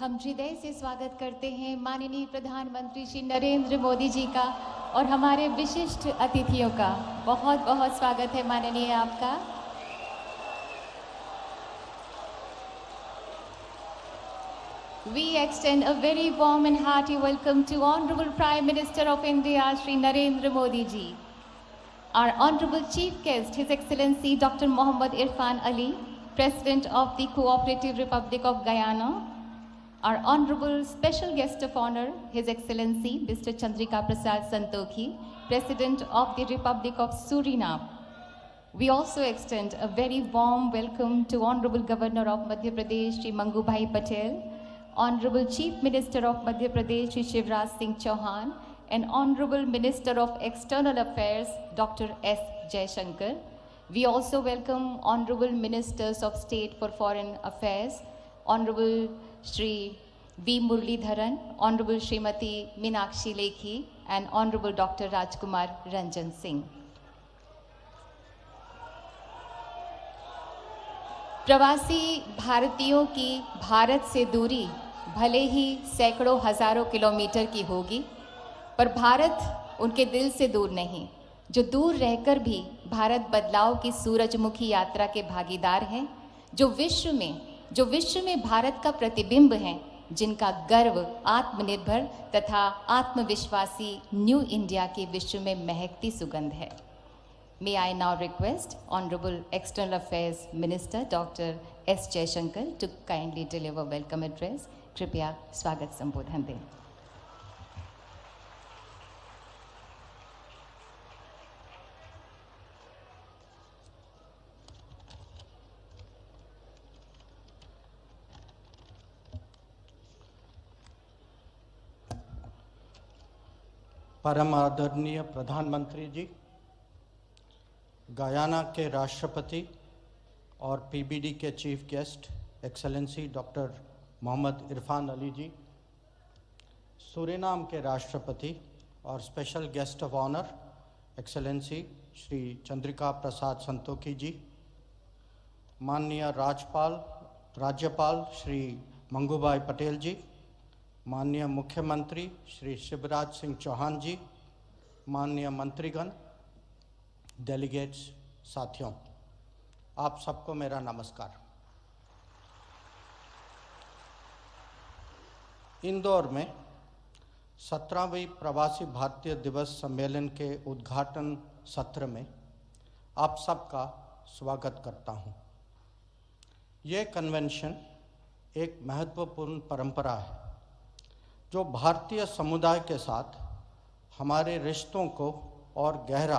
हम हृदय से स्वागत करते हैं माननीय प्रधानमंत्री श्री नरेंद्र मोदी जी का और हमारे विशिष्ट अतिथियों का। बहुत बहुत स्वागत है माननीय आपका। We extend a very warm and hearty welcome to Honorable Prime Minister of India, Shri Narendra Modi ji. Our Honorable Chief Guest, His Excellency Dr. Mohammad Irfan Ali, President of the Cooperative Republic of Guyana. Our Honorable Special Guest of Honor, His Excellency Mr. Chandrika Prasad Santokhi, President of the Republic of Suriname. We also extend a very warm welcome to Honorable Governor of Madhya Pradesh, Shri Mangubhai Patel, Honorable Chief Minister of Madhya Pradesh, Shri Shivraj Singh Chauhan, and Honorable Minister of External Affairs, Dr. S. Jaishankar. We also welcome Honorable Ministers of State for Foreign Affairs, Honorable Shri V. Muralidharan, Honorable Srimati Meenakshi Lekhi, and Honorable Dr. Rajkumar Ranjan Singh. प्रवासी भारतीयों की भारत से दूरी भले ही सैकड़ों हजारों kilometre की होगी, पर भारत उनके दिल से दूर नहीं, जो दूर रहकर भी भारत बदलाव की सूरजमुखी यात्रा के भागीदार हैं, जो विश्व में भारत का प्रतिबिंब हैं, जिनका गर्व आत्मनिर्भर तथा आत्मविश्वासी न्यू इंडिया की विश्व में महकती सुगंध है। May I now request Honorable External Affairs Minister Dr. S. Jaishankar to kindly deliver welcome address. कृपया स्वागत संबोधन दें। परम आदरणीय प्रधानमंत्री जी, गयाना के राष्ट्रपति और पीबीडी के chief guest excellency doctor Mohammed Irfan Ali ji, Suriname के राष्ट्रपति और special guest of honour excellency Shri Chandrika Prasad Santokhi ji, माननीय राज्यपाल श्री मंगूभाई पटेल जी, माननीय मुख्यमंत्री श्री शिवराज सिंह चौहान जी, माननीय मंत्रीगण, डेलीगेट्स, साथियों, आप सबको मेरा नमस्कार। इंदौर में 17वीं प्रवासी भारतीय दिवस सम्मेलन के उद्घाटन सत्र में आप सबका स्वागत करता हूं। ये कन्वेंशन एक महत्वपूर्ण परंपरा है जो भारतीय समुदाय के साथ हमारे रिश्तों को और गहरा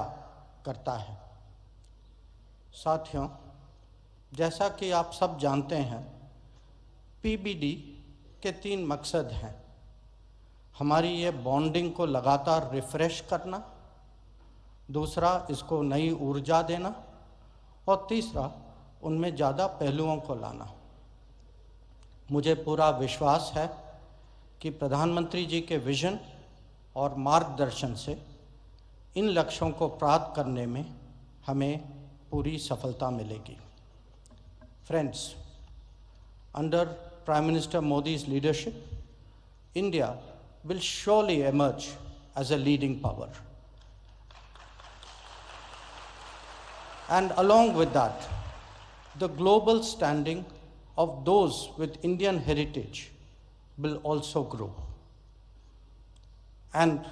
करता है। साथियों, जैसा कि आप सब जानते हैं, पीबीडी के 3 मकसद हैं। हमारी ये बॉन्डिंग को लगातार रिफ्रेश करना, दूसरा इसको नई ऊर्जा देना, और तीसरा उनमें ज़्यादा पहलुओं को लाना। मुझे पूरा विश्वास है कि प्रधानमंत्री जी के विजन और मार्गदर्शन से इन लक्ष्यों को प्राप्त करने में हमें पूरी सफलता मिलेगी। Friends, under prime minister Modi's leadership, India will surely emerge as a leading power. And along with that, the global standing of those with Indian heritage will also grow. And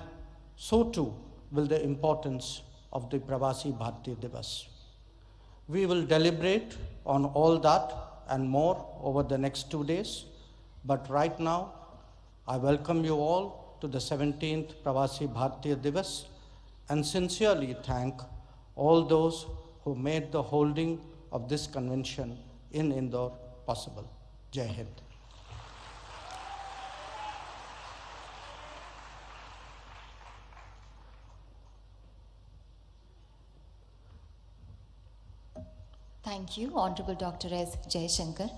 so too will the importance of the Pravasi Bharatiya Divas. We will deliberate on all that and more over the next 2 days, but right now I welcome you all to the 17th Pravasi Bharatiya Divas and sincerely thank all those who made the holding of this convention in Indore possible. Jai Hind. Thank you honourable doctor S Jaishankar.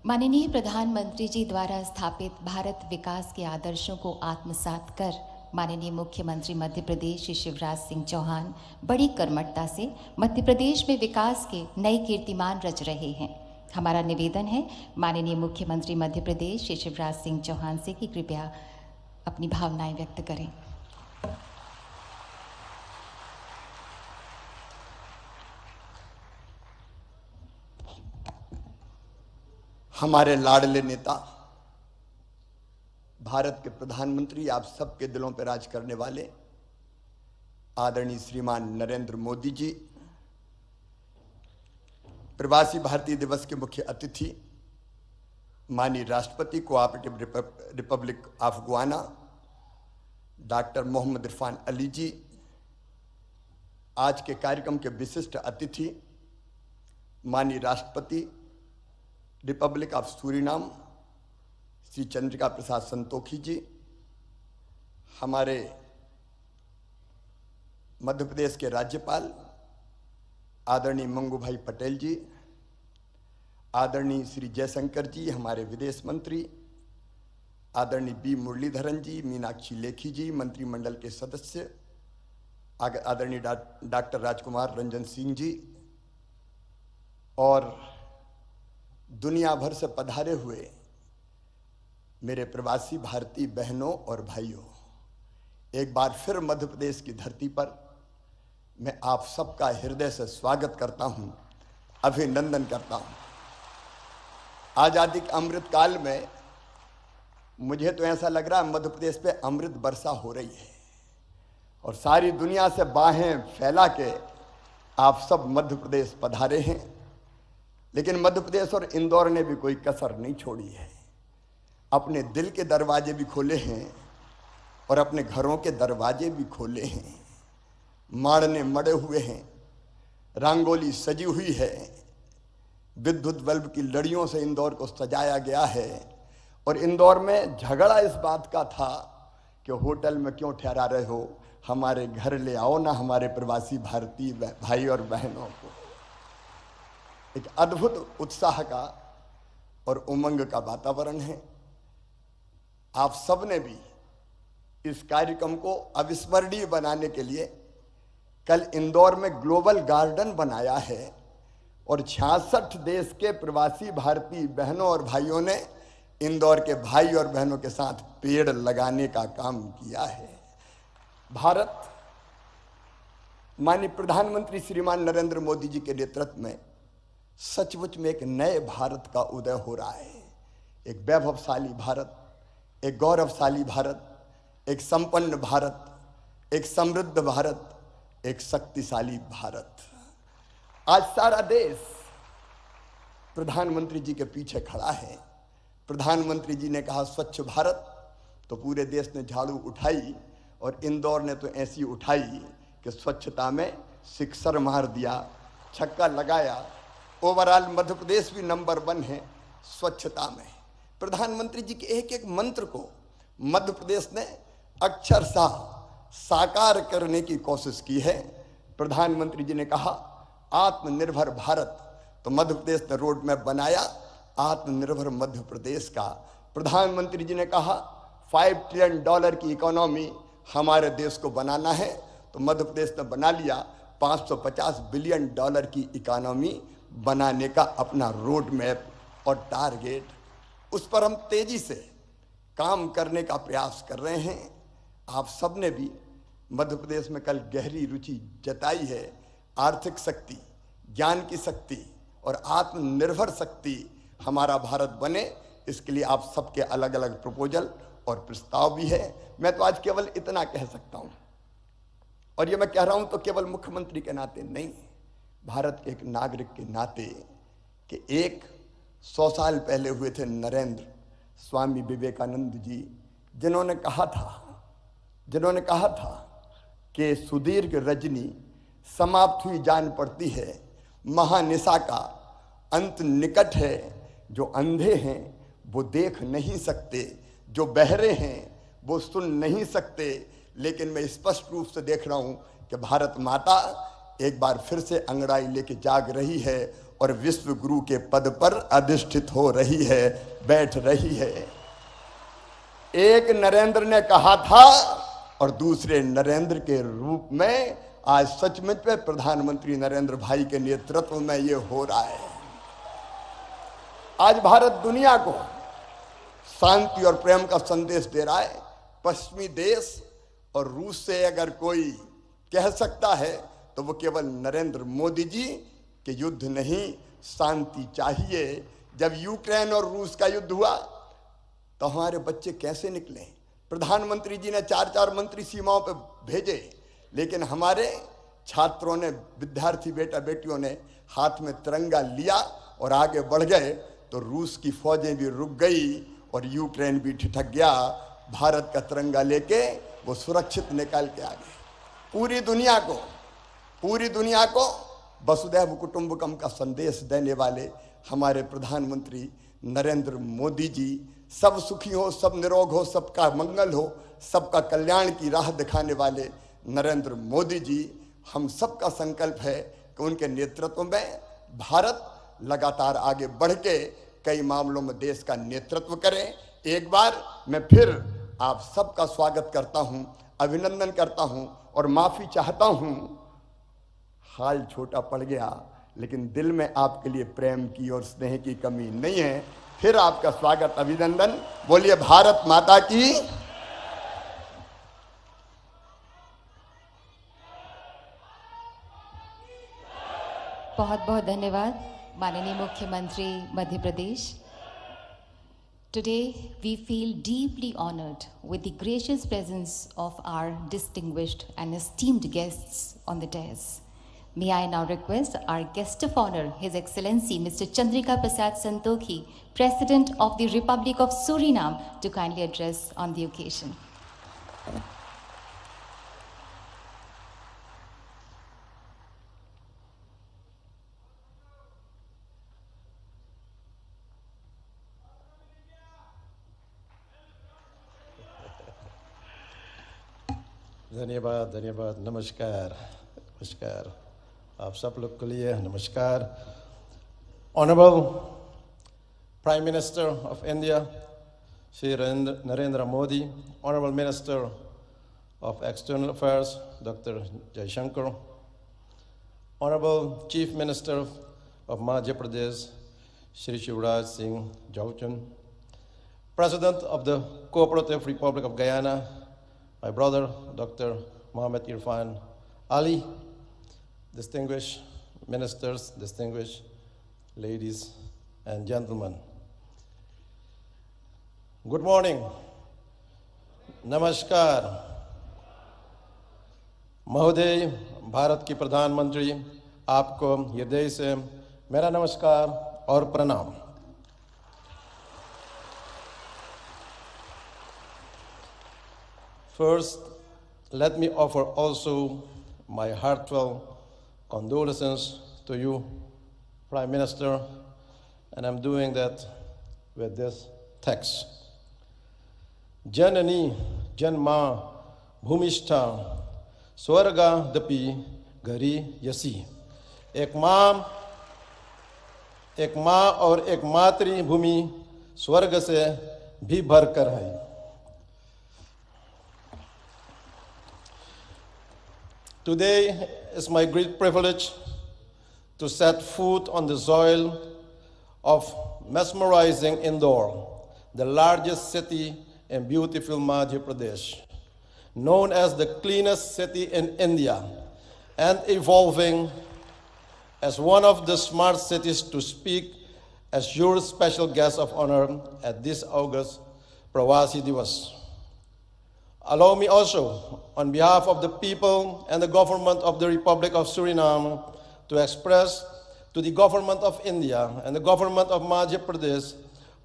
माननीय प्रधानमंत्री जी द्वारा स्थापित भारत विकास के आदर्शों को आत्मसात कर माननीय मुख्यमंत्री मध्य प्रदेश श्री शिवराज सिंह चौहान बड़ी कर्मठता से मध्य प्रदेश में विकास के नए कीर्तिमान रच रहे हैं। हमारा निवेदन है माननीय मुख्यमंत्री मध्य प्रदेश श्री शिवराज सिंह चौहान से कि कृपया अपनी भावनाएं व्यक्त करें। हमारे लाडले नेता, भारत के प्रधानमंत्री, आप सबके दिलों पर राज करने वाले आदरणीय श्रीमान नरेंद्र मोदी जी, प्रवासी भारतीय दिवस के मुख्य अतिथि माननीय राष्ट्रपति cooperative republic of Guyana doctor Mohammed Irfan Ali ji, आज के कार्यक्रम के विशिष्ट अतिथि माननीय राष्ट्रपति republic of Suriname Shri Chandrika Prasad Santokhi ji, हमारे मध्य प्रदेश के राज्यपाल आदरणीय मंगू भाई पटेल जी, आदरणीय श्री जयशंकर जी, हमारे विदेश मंत्री आदरणीय बी मुरलीधरन जी, मीनाक्षी लेखी जी, मंत्रिमंडल के सदस्य आदरणीय डॉक्टर राजकुमार रंजन सिंह जी, और दुनिया भर से पधारे हुए मेरे प्रवासी भारतीय बहनों और भाइयों, एक बार फिर मध्य प्रदेश की धरती पर मैं आप सबका हृदय से स्वागत करता हूं, अभिनंदन करता हूं। आजादी के अमृत काल में मुझे तो ऐसा लग रहा है मध्य प्रदेश पे अमृत वर्षा हो रही है और सारी दुनिया से बाहें फैला के आप सब मध्य प्रदेश पधारे हैं। लेकिन मध्य प्रदेश और इंदौर ने भी कोई कसर नहीं छोड़ी है, अपने दिल के दरवाजे भी खोले हैं और अपने घरों के दरवाजे भी खोले हैं। माड़ने मड़े हुए हैं, रंगोली सजी हुई है, विद्युत बल्ब की लड़ियों से इंदौर को सजाया गया है। और इंदौर में झगड़ा इस बात का था कि होटल में क्यों ठहरा रहे हो, हमारे घर ले आओ ना हमारे प्रवासी भारतीय भाई और बहनों को। एक अद्भुत उत्साह का और उमंग का वातावरण है। आप सब ने भी इस कार्यक्रम को अविस्मरणीय बनाने के लिए कल इंदौर में ग्लोबल गार्डन बनाया है और 66 देश के प्रवासी भारतीय बहनों और भाइयों ने इंदौर के भाई और बहनों के साथ पेड़ लगाने का काम किया है। भारत, माननीय प्रधानमंत्री श्रीमान नरेंद्र मोदी जी के नेतृत्व में सचमुच में एक नए भारत का उदय हो रहा है। एक वैभवशाली भारत, एक गौरवशाली भारत, एक संपन्न भारत, एक समृद्ध भारत, एक शक्तिशाली भारत। आज सारा देश प्रधानमंत्री जी के पीछे खड़ा है। प्रधानमंत्री जी ने कहा स्वच्छ भारत, तो पूरे देश ने झाड़ू उठाई और इंदौर ने तो ऐसी उठाई कि स्वच्छता में सिक्सर मार दिया, छक्का लगाया। ओवरऑल मध्य प्रदेश भी नंबर 1 है स्वच्छता में। प्रधानमंत्री जी के एक एक मंत्र को मध्य प्रदेश ने अक्षरशः साकार करने की कोशिश की है। प्रधानमंत्री जी ने कहा आत्मनिर्भर भारत, तो मध्य प्रदेश ने रोड मैप बनाया आत्मनिर्भर मध्य प्रदेश का। प्रधानमंत्री जी ने कहा $5 ट्रिलियन की इकोनॉमी हमारे देश को बनाना है, तो मध्य प्रदेश ने बना लिया $550 बिलियन की इकोनॉमी बनाने का अपना रोड मैप और टारगेट। उस पर हम तेजी से काम करने का प्रयास कर रहे हैं। आप सब ने भी मध्य प्रदेश में कल गहरी रुचि जताई है। आर्थिक शक्ति, ज्ञान की शक्ति और आत्मनिर्भर शक्ति हमारा भारत बने, इसके लिए आप सबके अलग अलग प्रपोजल और प्रस्ताव भी है। मैं तो आज केवल इतना कह सकता हूं, और ये मैं कह रहा हूं तो केवल मुख्यमंत्री के नाते नहीं, भारत के एक नागरिक के नाते, कि 100 साल पहले हुए थे नरेंद्र स्वामी विवेकानंद जी, जिन्होंने कहा था कि सुदीर्घ रजनी समाप्त हुई जान पड़ती है, महानिशा का अंत निकट है। जो अंधे हैं वो देख नहीं सकते, जो बहरे हैं वो सुन नहीं सकते, लेकिन मैं स्पष्ट रूप से देख रहा हूं कि भारत माता एक बार फिर से अंगड़ाई लेके जाग रही है और विश्व गुरु के पद पर अधिष्ठित हो रही है, बैठ रही है। एक नरेंद्र ने कहा था और दूसरे नरेंद्र के रूप में आज सचमुच में प्रधानमंत्री नरेंद्र भाई के नेतृत्व में ये हो रहा है। आज भारत दुनिया को शांति और प्रेम का संदेश दे रहा है। पश्चिमी देश और रूस से अगर कोई कह सकता है तो वो केवल नरेंद्र मोदी जी कि युद्ध नहीं, शांति चाहिए। जब यूक्रेन और रूस का युद्ध हुआ तो हमारे बच्चे कैसे निकले? प्रधानमंत्री जी ने 4-4 मंत्री सीमाओं पर भेजे, लेकिन हमारे छात्रों ने, विद्यार्थी बेटा बेटियों ने हाथ में तिरंगा लिया और आगे बढ़ गए, तो रूस की फौजें भी रुक गई और यूक्रेन भी ठिठक गया। भारत का तिरंगा लेके वो सुरक्षित निकाल के आ गए। पूरी दुनिया को वसुधैव कुटुंबकम का संदेश देने वाले हमारे प्रधानमंत्री नरेंद्र मोदी जी, सब सुखी हो, सब निरोग हो, सबका मंगल हो, सबका कल्याण की राह दिखाने वाले नरेंद्र मोदी जी, हम सबका संकल्प है कि उनके नेतृत्व में भारत लगातार आगे बढ़ के कई मामलों में देश का नेतृत्व करे। एक बार मैं फिर आप सबका स्वागत करता हूं, अभिनंदन करता हूं और माफी चाहता हूं। हाल छोटा पड़ गया, लेकिन दिल में आपके लिए प्रेम की और स्नेह की कमी नहीं है। फिर आपका स्वागत, अभिनंदन। बोलिए भारत माता की। बहुत बहुत धन्यवाद माननीय मुख्यमंत्री Madhya Pradesh. Today we feel deeply honored with the gracious presence of our distinguished and esteemed guests on the dais. May I now request our guest of honor, His Excellency Mr. Chandrika Prasad Santokhi, President of the Republic of Suriname, to kindly address on the occasion. धन्यवाद। नमस्कार। आप सब लोग के लिए नमस्कार। Honorable Prime Minister of India, Shri Narendra Modi, Honorable Minister of External Affairs, Dr. Jaishankar, Honorable Chief Minister of Madhya Pradesh, Shri Shivraj Singh Chauhan, President of the Cooperative Republic of Guyana, my brother, Dr. Mohammed Irfan Ali, distinguished ministers, distinguished ladies and gentlemen. Good morning. नमस्कार। महोदय, भारत की प्रधानमंत्री, आपको हृदय से मेरा नमस्कार और प्रणाम। First, let me offer also my heartfelt condolences to you, Prime Minister, and I'm doing that with this text. Janani Janma Bhumishta Swarga Dapi Gari Yasi. एक माँ और एक मातृभूमि स्वर्ग से भी भरकर है। Today is my great privilege to set foot on the soil of mesmerizing Indore, the largest city in beautiful Madhya Pradesh, known as the cleanest city in India and evolving as one of the smart cities to speak as your special guest of honor at this August Pravasi Divas. Allow me also, on behalf of the people and the government of the Republic of Suriname, to express to the government of India and the government of Madhya Pradesh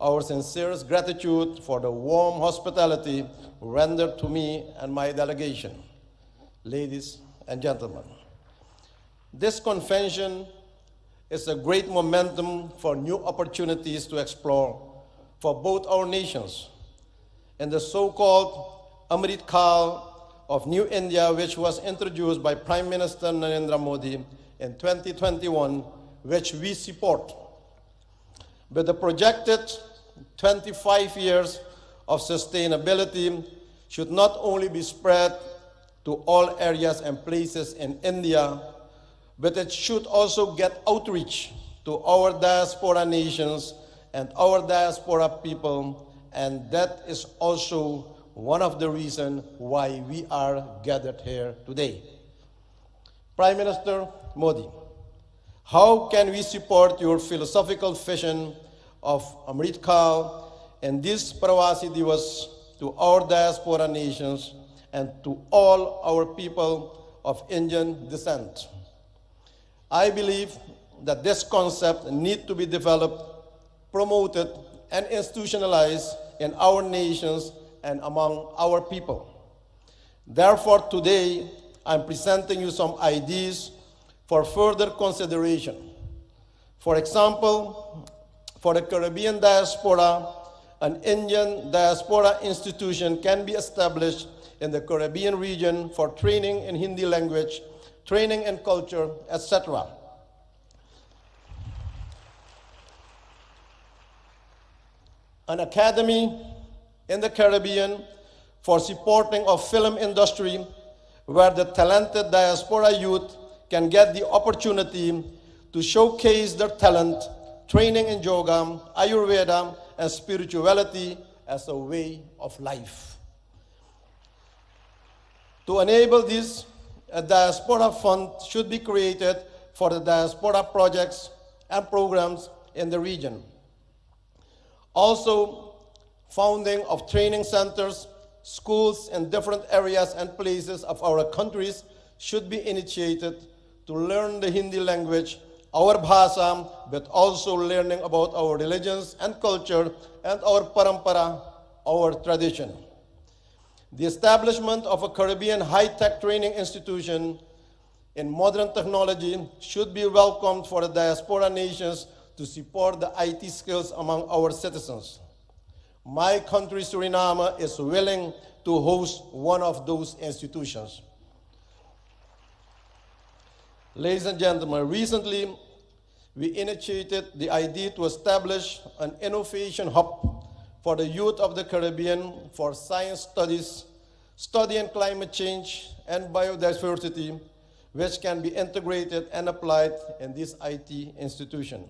our sincerest gratitude for the warm hospitality rendered to me and my delegation. Ladies and gentlemen, this convention is a great momentum for new opportunities to explore for both our nations. In the so-called Amrit Kaal of New India, which was introduced by Prime Minister Narendra Modi in 2021, which we support. With the projected 25 years of sustainability should not only be spread to all areas and places in India, but it should also get outreach to our diaspora nations and our diaspora people, and that is also one of the reasons why we are gathered here today. Prime Minister Modi, how can we support your philosophical vision of Amrit Kaal and this Pravasi Divas to our diaspora nations and to all our people of Indian descent? I believe that this concept needs to be developed, promoted, and institutionalized in our nations and among our people. Therefore, today, I'm presenting you some ideas for further consideration. For example, for the Caribbean diaspora, an Indian diaspora institution can be established in the Caribbean region for training in Hindi language, training in culture, etc. An academy in the Caribbean for supporting of film industry where the talented diaspora youth can get the opportunity to showcase their talent, training in yoga, Ayurveda, and spirituality as a way of life. To enable this, a diaspora fund should be created for the diaspora projects and programs in the region. Also, founding of training centers, schools in different areas and places of our countries should be initiated to learn the Hindi language, our bhasha, but also learning about our religions and culture and our parampara, our tradition. The establishment of a Caribbean high-tech training institution in modern technology should be welcomed for the diaspora nations to support the IT skills among our citizens. My country, Suriname, is willing to host one of those institutions. Ladies and gentlemen, recently we initiated the idea to establish an innovation hub for the youth of the Caribbean for science studies, studying climate change and biodiversity, which can be integrated and applied in this IT institution.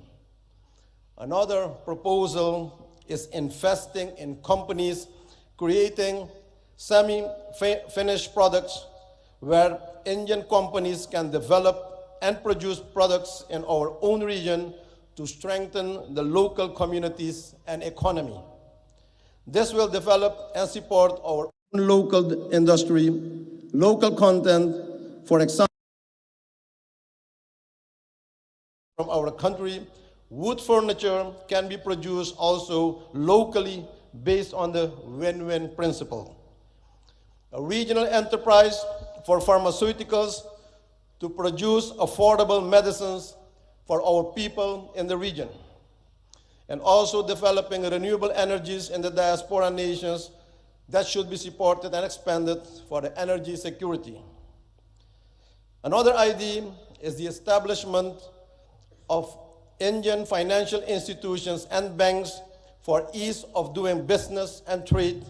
Another proposal is investing in companies creating semi-finished products where Indian companies can develop and produce products in our own region to strengthen the local communities and economy. This will develop and support our own local industry, local content. For example, from our country, wood furniture can be produced also locally based on the win-win principle. A regional enterprise for pharmaceuticals to produce affordable medicines for our people in the region. And also developing renewable energies in the diaspora nations that should be supported and expanded for the energy security. Another idea is the establishment of Indian financial institutions and banks for ease of doing business and trade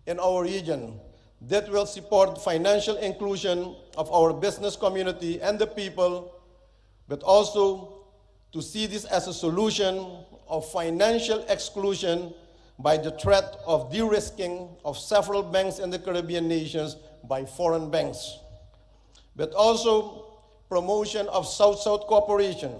in our region that will support financial inclusion of our business community and the people, but also to see this as a solution of financial exclusion by the threat of de-risking of several banks in the Caribbean nations by foreign banks, but also promotion of South-South cooperation,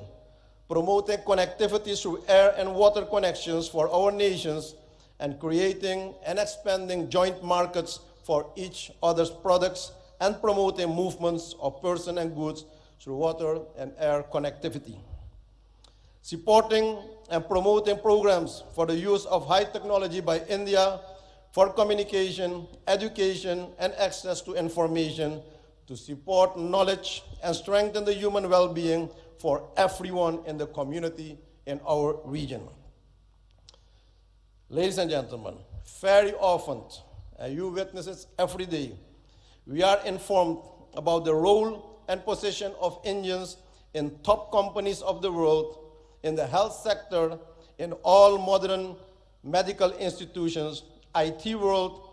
promoting connectivity through air and water connections for our nations, and creating and expanding joint markets for each other's products, and promoting movements of persons and goods through water and air connectivity. Supporting and promoting programs for the use of high technology by India for communication, education, and access to information to support knowledge and strengthen the human well-being for everyone in the community in our region. Ladies and gentlemen, very often, and you witness it every day, we are informed about the role and position of Indians in top companies of the world, in the health sector, in all modern medical institutions, IT world,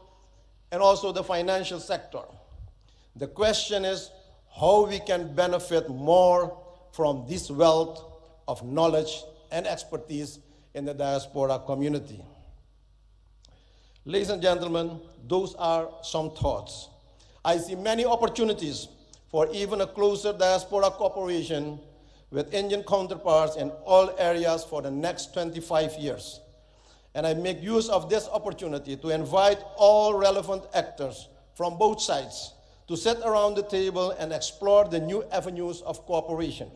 and also the financial sector. The question is how we can benefit more from this wealth of knowledge and expertise in the diaspora community. Ladies and gentlemen, those are some thoughts. I see many opportunities for even a closer diaspora cooperation with Indian counterparts in all areas for the next 25 years. And I make use of this opportunity to invite all relevant actors from both sides to sit around the table and explore the new avenues of cooperation.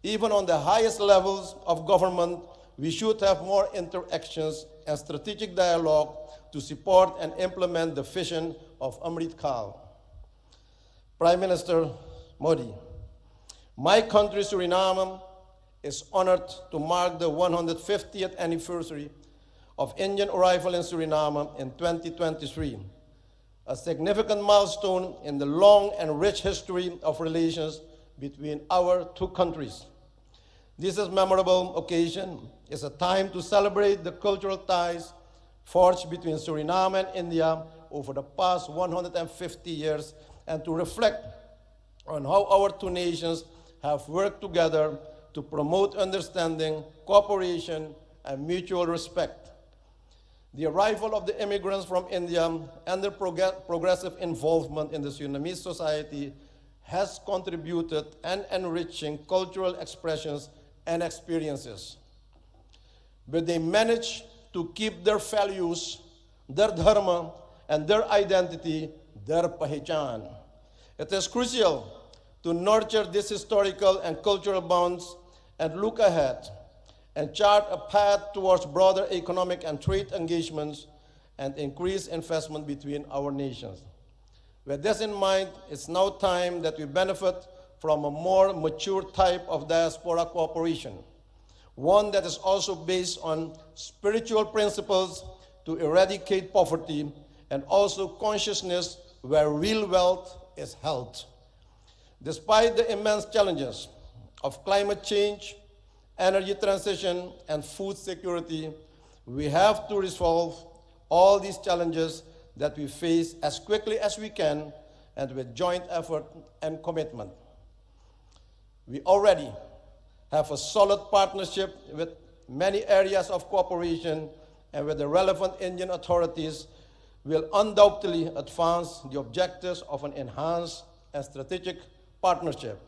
Even on the highest levels of government, we should have more interactions and strategic dialogue to support and implement the vision of Amrit Kaal. Prime Minister Modi, my country, Suriname, is honored to mark the 150th anniversary of Indian arrival in Suriname in 2023, a significant milestone in the long and rich history of relations between our two countries. This is a memorable occasion. It's a time to celebrate the cultural ties forged between Suriname and India over the past 150 years and to reflect on how our two nations have worked together to promote understanding, cooperation, and mutual respect. The arrival of the immigrants from India and their progressive involvement in the Surinamese society has contributed and enriching cultural expressions and experiences. But they managed to keep their values, their dharma, and their identity, their pahichan. It is crucial to nurture these historical and cultural bonds and look ahead and chart a path towards broader economic and trade engagements and increased investment between our nations. With this in mind, it's now time that we benefit from a more mature type of diaspora cooperation, one that is also based on spiritual principles to eradicate poverty and also consciousness where real wealth is held. Despite the immense challenges of climate change, energy transition, and food security, we have to resolve all these challenges that we face as quickly as we can and with joint effort and commitment. We already have a solid partnership with many areas of cooperation, and with the relevant Indian authorities will undoubtedly advance the objectives of an enhanced and strategic partnership.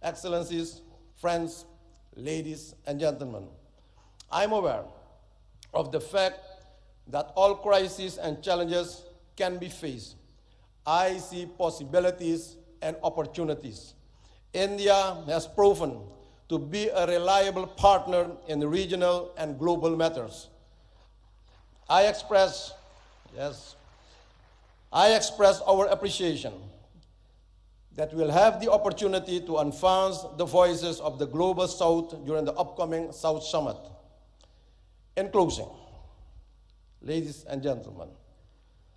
Excellencies, friends, ladies and gentlemen, I'm aware of the fact that all crises and challenges can be faced. I see possibilities and opportunities. India has proven to be a reliable partner in regional and global matters. I express our appreciation that we'll have the opportunity to advance the voices of the Global South during the upcoming South Summit. In closing, ladies and gentlemen,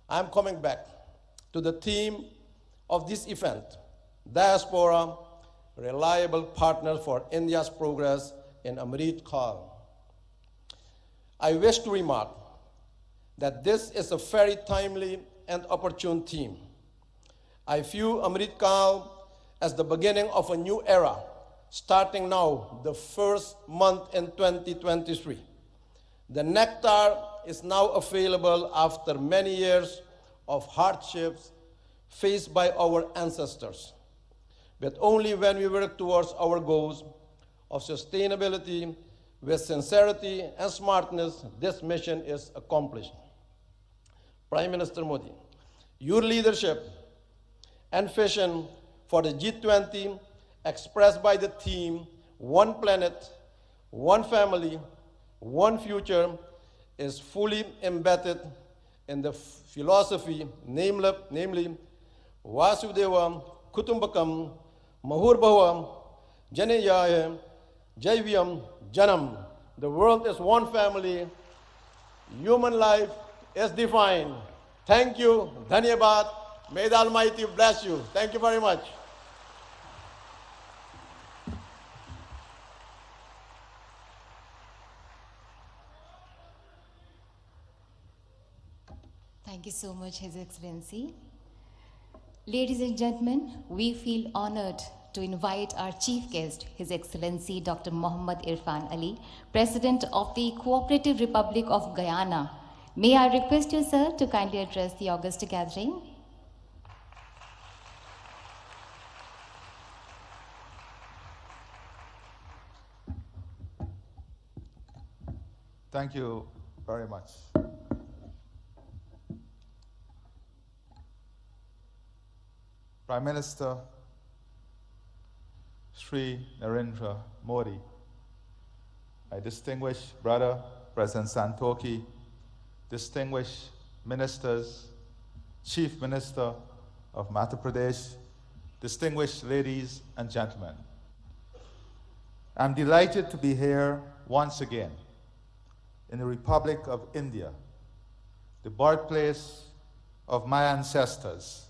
I'm coming back to the theme of this event, Diaspora, Reliable Partner for India's Progress in Amrit Kaal. I wish to remark that this is a very timely and opportune theme. I view Amrit Kaal as the beginning of a new era, starting now, the first month in 2023. The nectar is now available after many years of hardships faced by our ancestors. But only when we work towards our goals of sustainability with sincerity and smartness, this mission is accomplished. Prime Minister Modi, your leadership and vision for the G20 expressed by the theme, One Planet, One Family, One Future, is fully embedded in the philosophy, namely Vasudeva Kutumbakam Mahurbhava Janeyaya Jaivyam Janam. The world is one family. Human life is defined. Thank you. Dhanyabad. May the Almighty bless you. Thank you very much. Thank you so much, His Excellency. Ladies and gentlemen, we feel honored to invite our chief guest, His Excellency Dr. Muhammad Irfan Ali, President of the Cooperative Republic of Guyana. May I request you, sir, to kindly address the august gathering? Thank you very much. Prime Minister Sri Narendra Modi, my distinguished brother, President Santoki, distinguished ministers, Chief Minister of Madhya Pradesh, distinguished ladies and gentlemen. I'm delighted to be here once again in the Republic of India, the birthplace of my ancestors,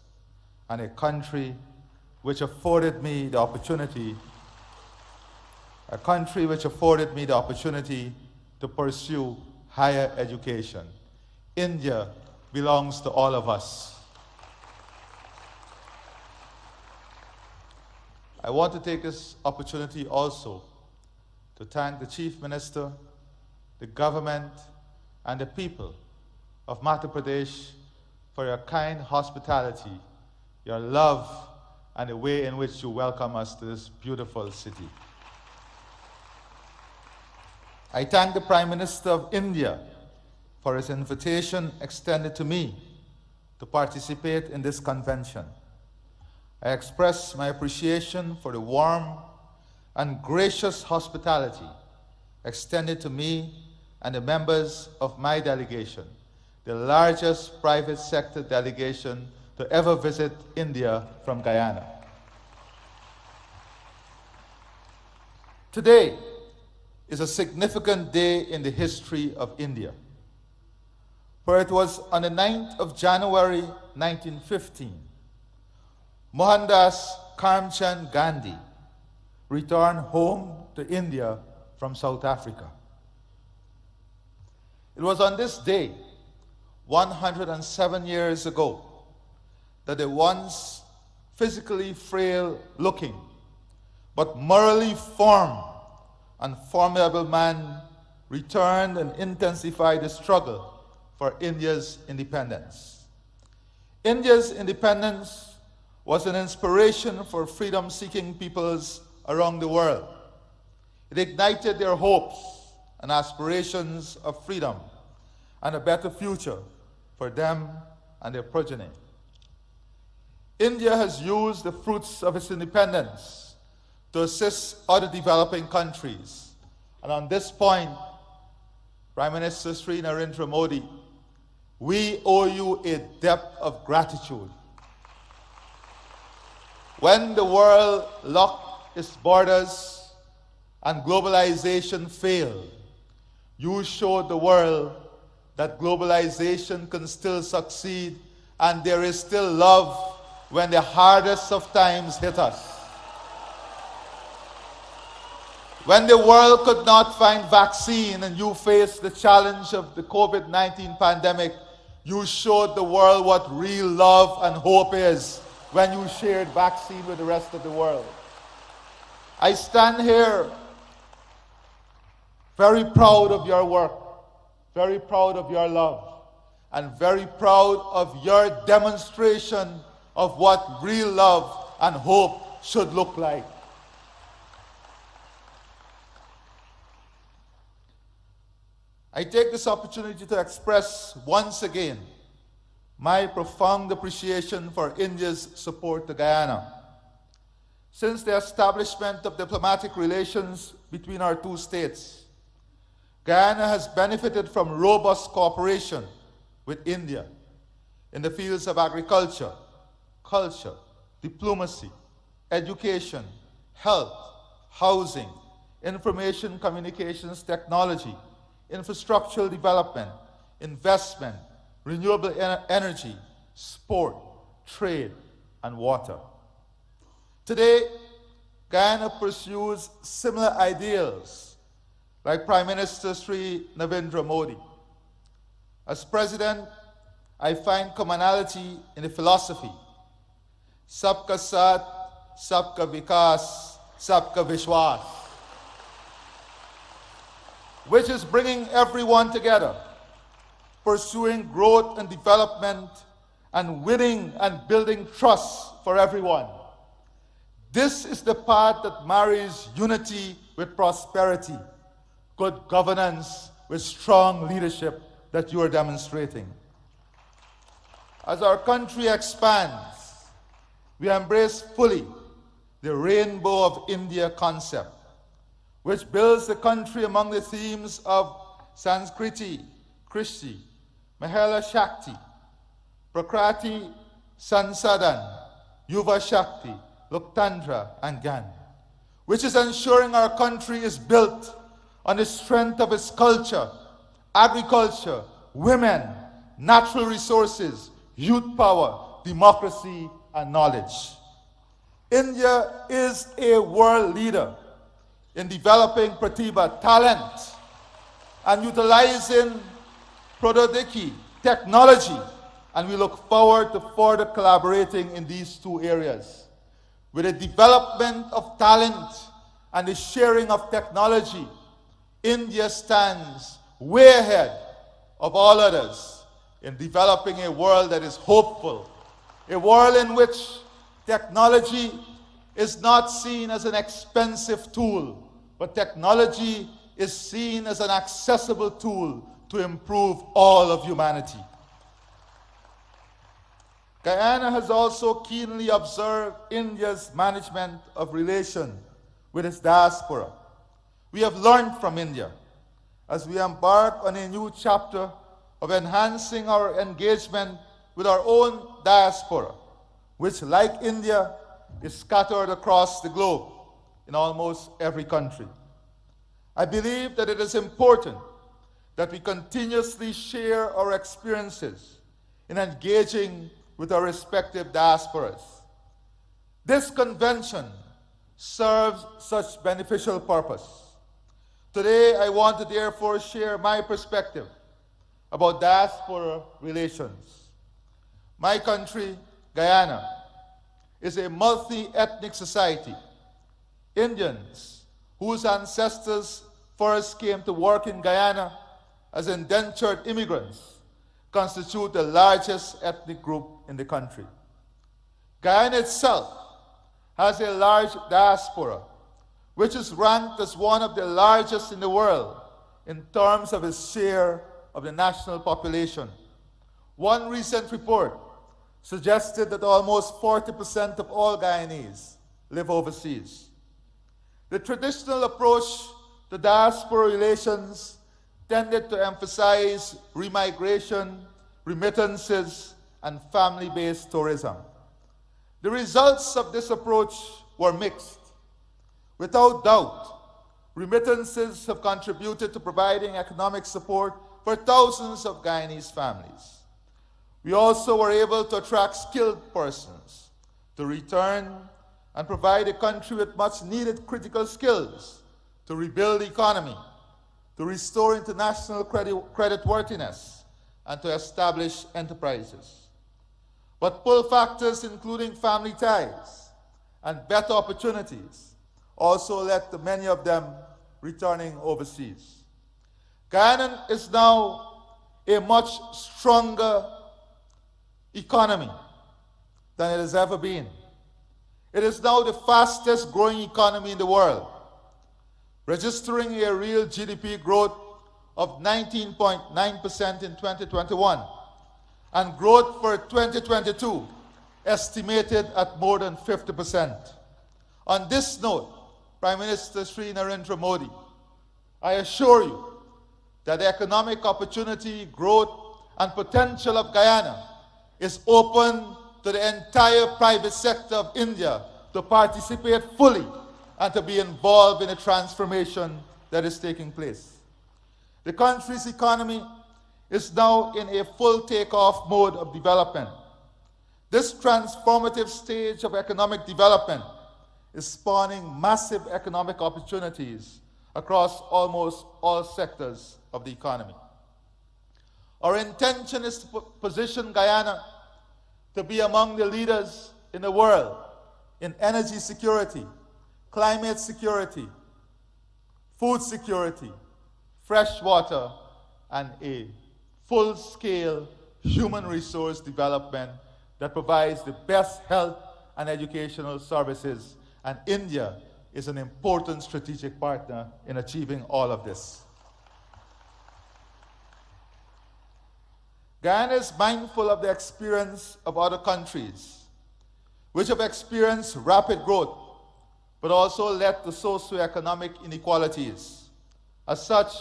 and a country which afforded me the opportunity, to pursue higher education. India belongs to all of us. I want to take this opportunity also to thank the Chief Minister, the government, and the people of Madhya Pradesh for your kind hospitality, your love, and the way in which you welcome us to this beautiful city. I thank the Prime Minister of India for his invitation extended to me to participate in this convention. I express my appreciation for the warm and gracious hospitality extended to me and the members of my delegation, the largest private sector delegation to ever visit India from Guyana. Today is a significant day in the history of India, for it was on the 9th of January 1915, Mohandas Karamchand Gandhi returned home to India from South Africa. It was on this day, 107 years ago, that the once physically frail-looking but morally firm and formidable man returned and intensified the struggle for India's independence. India's independence was an inspiration for freedom-seeking peoples around the world. It ignited their hopes and aspirations of freedom and a better future for them and their progeny. India has used the fruits of its independence to assist other developing countries. And on this point, Prime Minister Sri Narendra Modi, we owe you a debt of gratitude. When the world locked its borders and globalization failed, you showed the world that globalization can still succeed and there is still love when the hardest of times hit us. When the world could not find vaccine and you faced the challenge of the COVID-19 pandemic, you showed the world what real love and hope is when you shared vaccine with the rest of the world. I stand here very proud of your work, very proud of your love, and very proud of your demonstration of what real love and hope should look like. I take this opportunity to express once again my profound appreciation for India's support to Guyana. Since the establishment of diplomatic relations between our two states, Guyana has benefited from robust cooperation with India in the fields of agriculture, culture, diplomacy, education, health, housing, information communications technology, infrastructural development, investment, renewable energy, sport, trade, and water. Today, Guyana pursues similar ideals like Prime Minister Sri Narendra Modi. As President, I find commonality in the philosophy, Sabka Saath, Sabka Vikas, Sabka Vishwas, which is bringing everyone together, pursuing growth and development, and winning and building trust for everyone. This is the path that marries unity with prosperity, good governance with strong leadership that you are demonstrating. As our country expands, we embrace fully the Rainbow of India concept, which builds the country among the themes of Sanskriti, Krishti, Mahela Shakti, Prakrati Sansadan, Yuva Shakti, Loktandra, and Gyan, which is ensuring our country is built on the strength of its culture, agriculture, women, natural resources, youth power, democracy, and knowledge. India is a world leader in developing pratibha, talent, and utilizing prododiki, technology, and we look forward to further collaborating in these two areas. With the development of talent and the sharing of technology, India stands way ahead of all others in developing a world that is hopeful, a world in which technology is not seen as an expensive tool, but technology is seen as an accessible tool to improve all of humanity. Guyana has also keenly observed India's management of relations with its diaspora. We have learned from India as we embark on a new chapter of enhancing our engagement with our own diaspora, which, like India, is scattered across the globe in almost every country. I believe that it is important that we continuously share our experiences in engaging with our respective diasporas. This convention serves such beneficial purpose. Today, I want to therefore share my perspective about diaspora relations. My country, Guyana, is a multi-ethnic society. Indians, whose ancestors first came to work in Guyana as indentured immigrants, constitute the largest ethnic group in the country. Guyana itself has a large diaspora, which is ranked as one of the largest in the world in terms of its share of the national population. One recent report suggested that almost 40% of all Guyanese live overseas. The traditional approach to diaspora relations tended to emphasize remigration, remittances, and family-based tourism. The results of this approach were mixed. Without doubt, remittances have contributed to providing economic support for thousands of Guyanese families. We also were able to attract skilled persons to return and provide the country with much-needed critical skills to rebuild the economy, to restore international creditworthiness, and to establish enterprises. But pull factors including family ties and better opportunities also led to many of them returning overseas. Guyana is now a much stronger economy than it has ever been. It is now the fastest growing economy in the world, registering a real GDP growth of 19.9% in 2021, and growth for 2022 estimated at more than 50%. On this note, Prime Minister Sri Narendra Modi, I assure you that the economic opportunity, growth, and potential of Guyana is open to the entire private sector of India to participate fully and to be involved in the transformation that is taking place. The country's economy is now in a full takeoff mode of development. This transformative stage of economic development is spawning massive economic opportunities across almost all sectors of the economy. Our intention is to position Guyana to be among the leaders in the world in energy security, climate security, food security, fresh water, and a full-scale human resource development that provides the best health and educational services, and India is an important strategic partner in achieving all of this. Guyana is mindful of the experience of other countries, which have experienced rapid growth, but also led to socioeconomic inequalities. As such,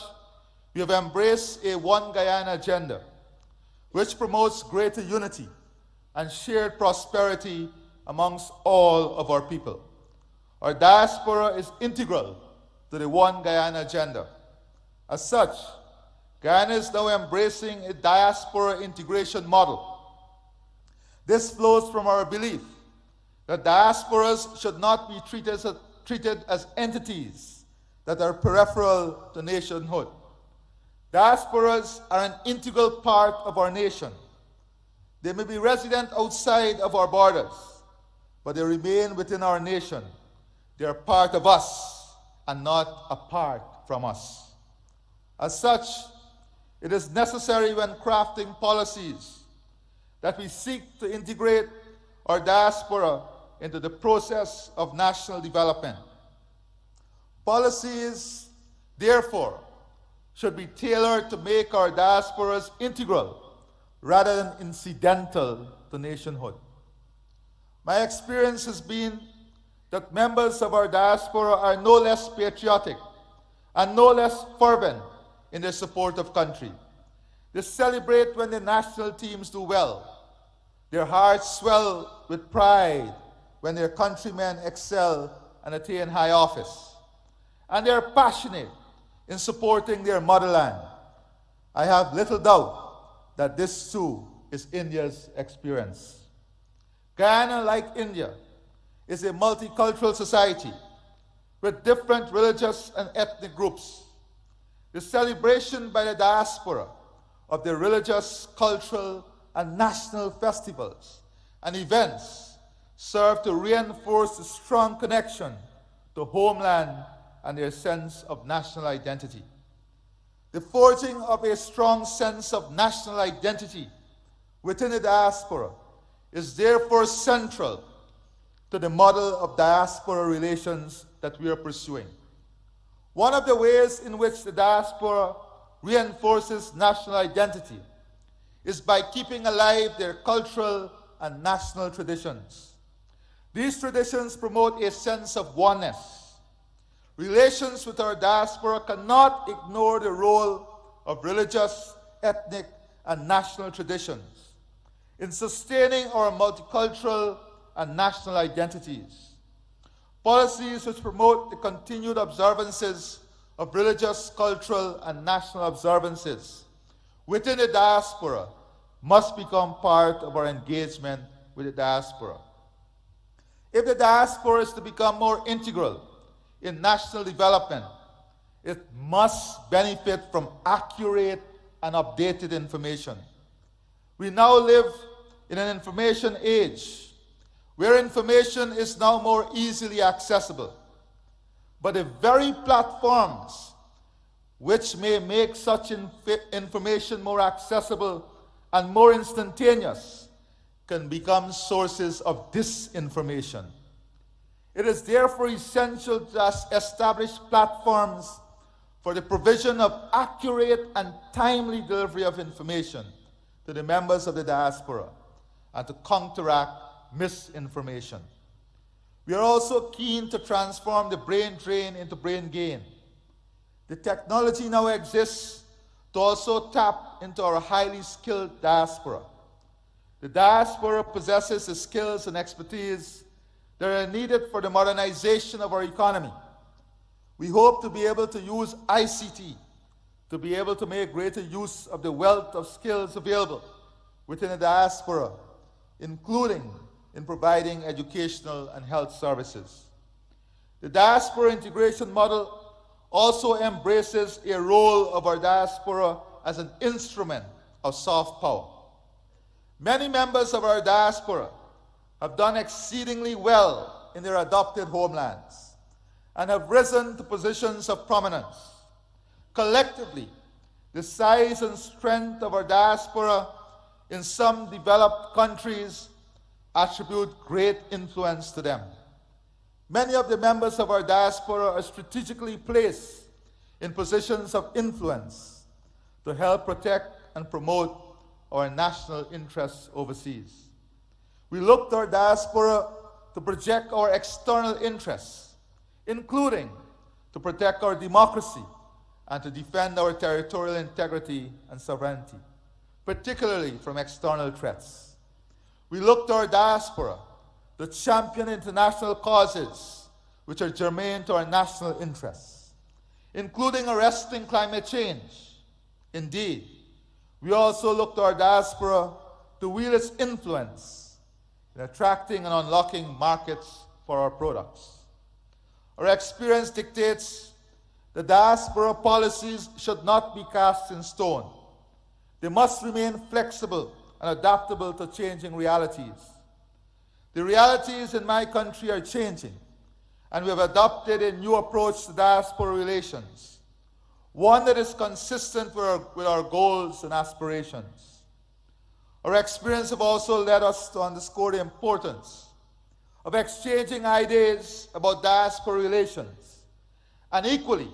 we have embraced a One Guyana agenda, which promotes greater unity and shared prosperity amongst all of our people. Our diaspora is integral to the One Guyana agenda. As such, Guyana is now embracing a diaspora integration model. This flows from our belief that diasporas should not be treated as entities that are peripheral to nationhood. Diasporas are an integral part of our nation. They may be resident outside of our borders, but they remain within our nation. They are part of us and not apart from us. As such, it is necessary when crafting policies that we seek to integrate our diaspora into the process of national development. Policies, therefore, should be tailored to make our diasporas integral rather than incidental to nationhood. My experience has been that members of our diaspora are no less patriotic and no less fervent in their support of country. They celebrate when the national teams do well. Their hearts swell with pride when their countrymen excel and attain high office. And they are passionate in supporting their motherland. I have little doubt that this too is India's experience. Guyana, like India, is a multicultural society with different religious and ethnic groups. The celebration by the diaspora of their religious, cultural, and national festivals and events serve to reinforce the strong connection to homeland and their sense of national identity. The forging of a strong sense of national identity within the diaspora is therefore central to the model of diaspora relations that we are pursuing. One of the ways in which the diaspora reinforces national identity is by keeping alive their cultural and national traditions. These traditions promote a sense of oneness. Relations with our diaspora cannot ignore the role of religious, ethnic, and national traditions in sustaining our multicultural and national identities. Policies which promote the continued observances of religious, cultural, and national observances within the diaspora must become part of our engagement with the diaspora. If the diaspora is to become more integral in national development, it must benefit from accurate and updated information. We now live in an information age where information is now more easily accessible. But the very platforms which may make such information more accessible and more instantaneous can become sources of disinformation. It is therefore essential to establish platforms for the provision of accurate and timely delivery of information to the members of the diaspora and to counteract misinformation. We are also keen to transform the brain drain into brain gain. The technology now exists to also tap into our highly skilled diaspora. The diaspora possesses the skills and expertise that are needed for the modernization of our economy. We hope to be able to use ICT to be able to make greater use of the wealth of skills available within the diaspora, including in providing educational and health services. The diaspora integration model also embraces a role of our diaspora as an instrument of soft power. Many members of our diaspora have done exceedingly well in their adopted homelands and have risen to positions of prominence. Collectively, the size and strength of our diaspora in some developed countries attribute great influence to them. Many of the members of our diaspora are strategically placed in positions of influence to help protect and promote our national interests overseas. We look to our diaspora to project our external interests, including to protect our democracy and to defend our territorial integrity and sovereignty, particularly from external threats. We look to our diaspora to champion international causes which are germane to our national interests, including arresting climate change. Indeed, we also look to our diaspora to wield its influence in attracting and unlocking markets for our products. Our experience dictates the diaspora policies should not be cast in stone. They must remain flexible and adaptable to changing realities. The realities in my country are changing, and we have adopted a new approach to diaspora relations, one that is consistent with our goals and aspirations. Our experience have also led us to underscore the importance of exchanging ideas about diaspora relations, and equally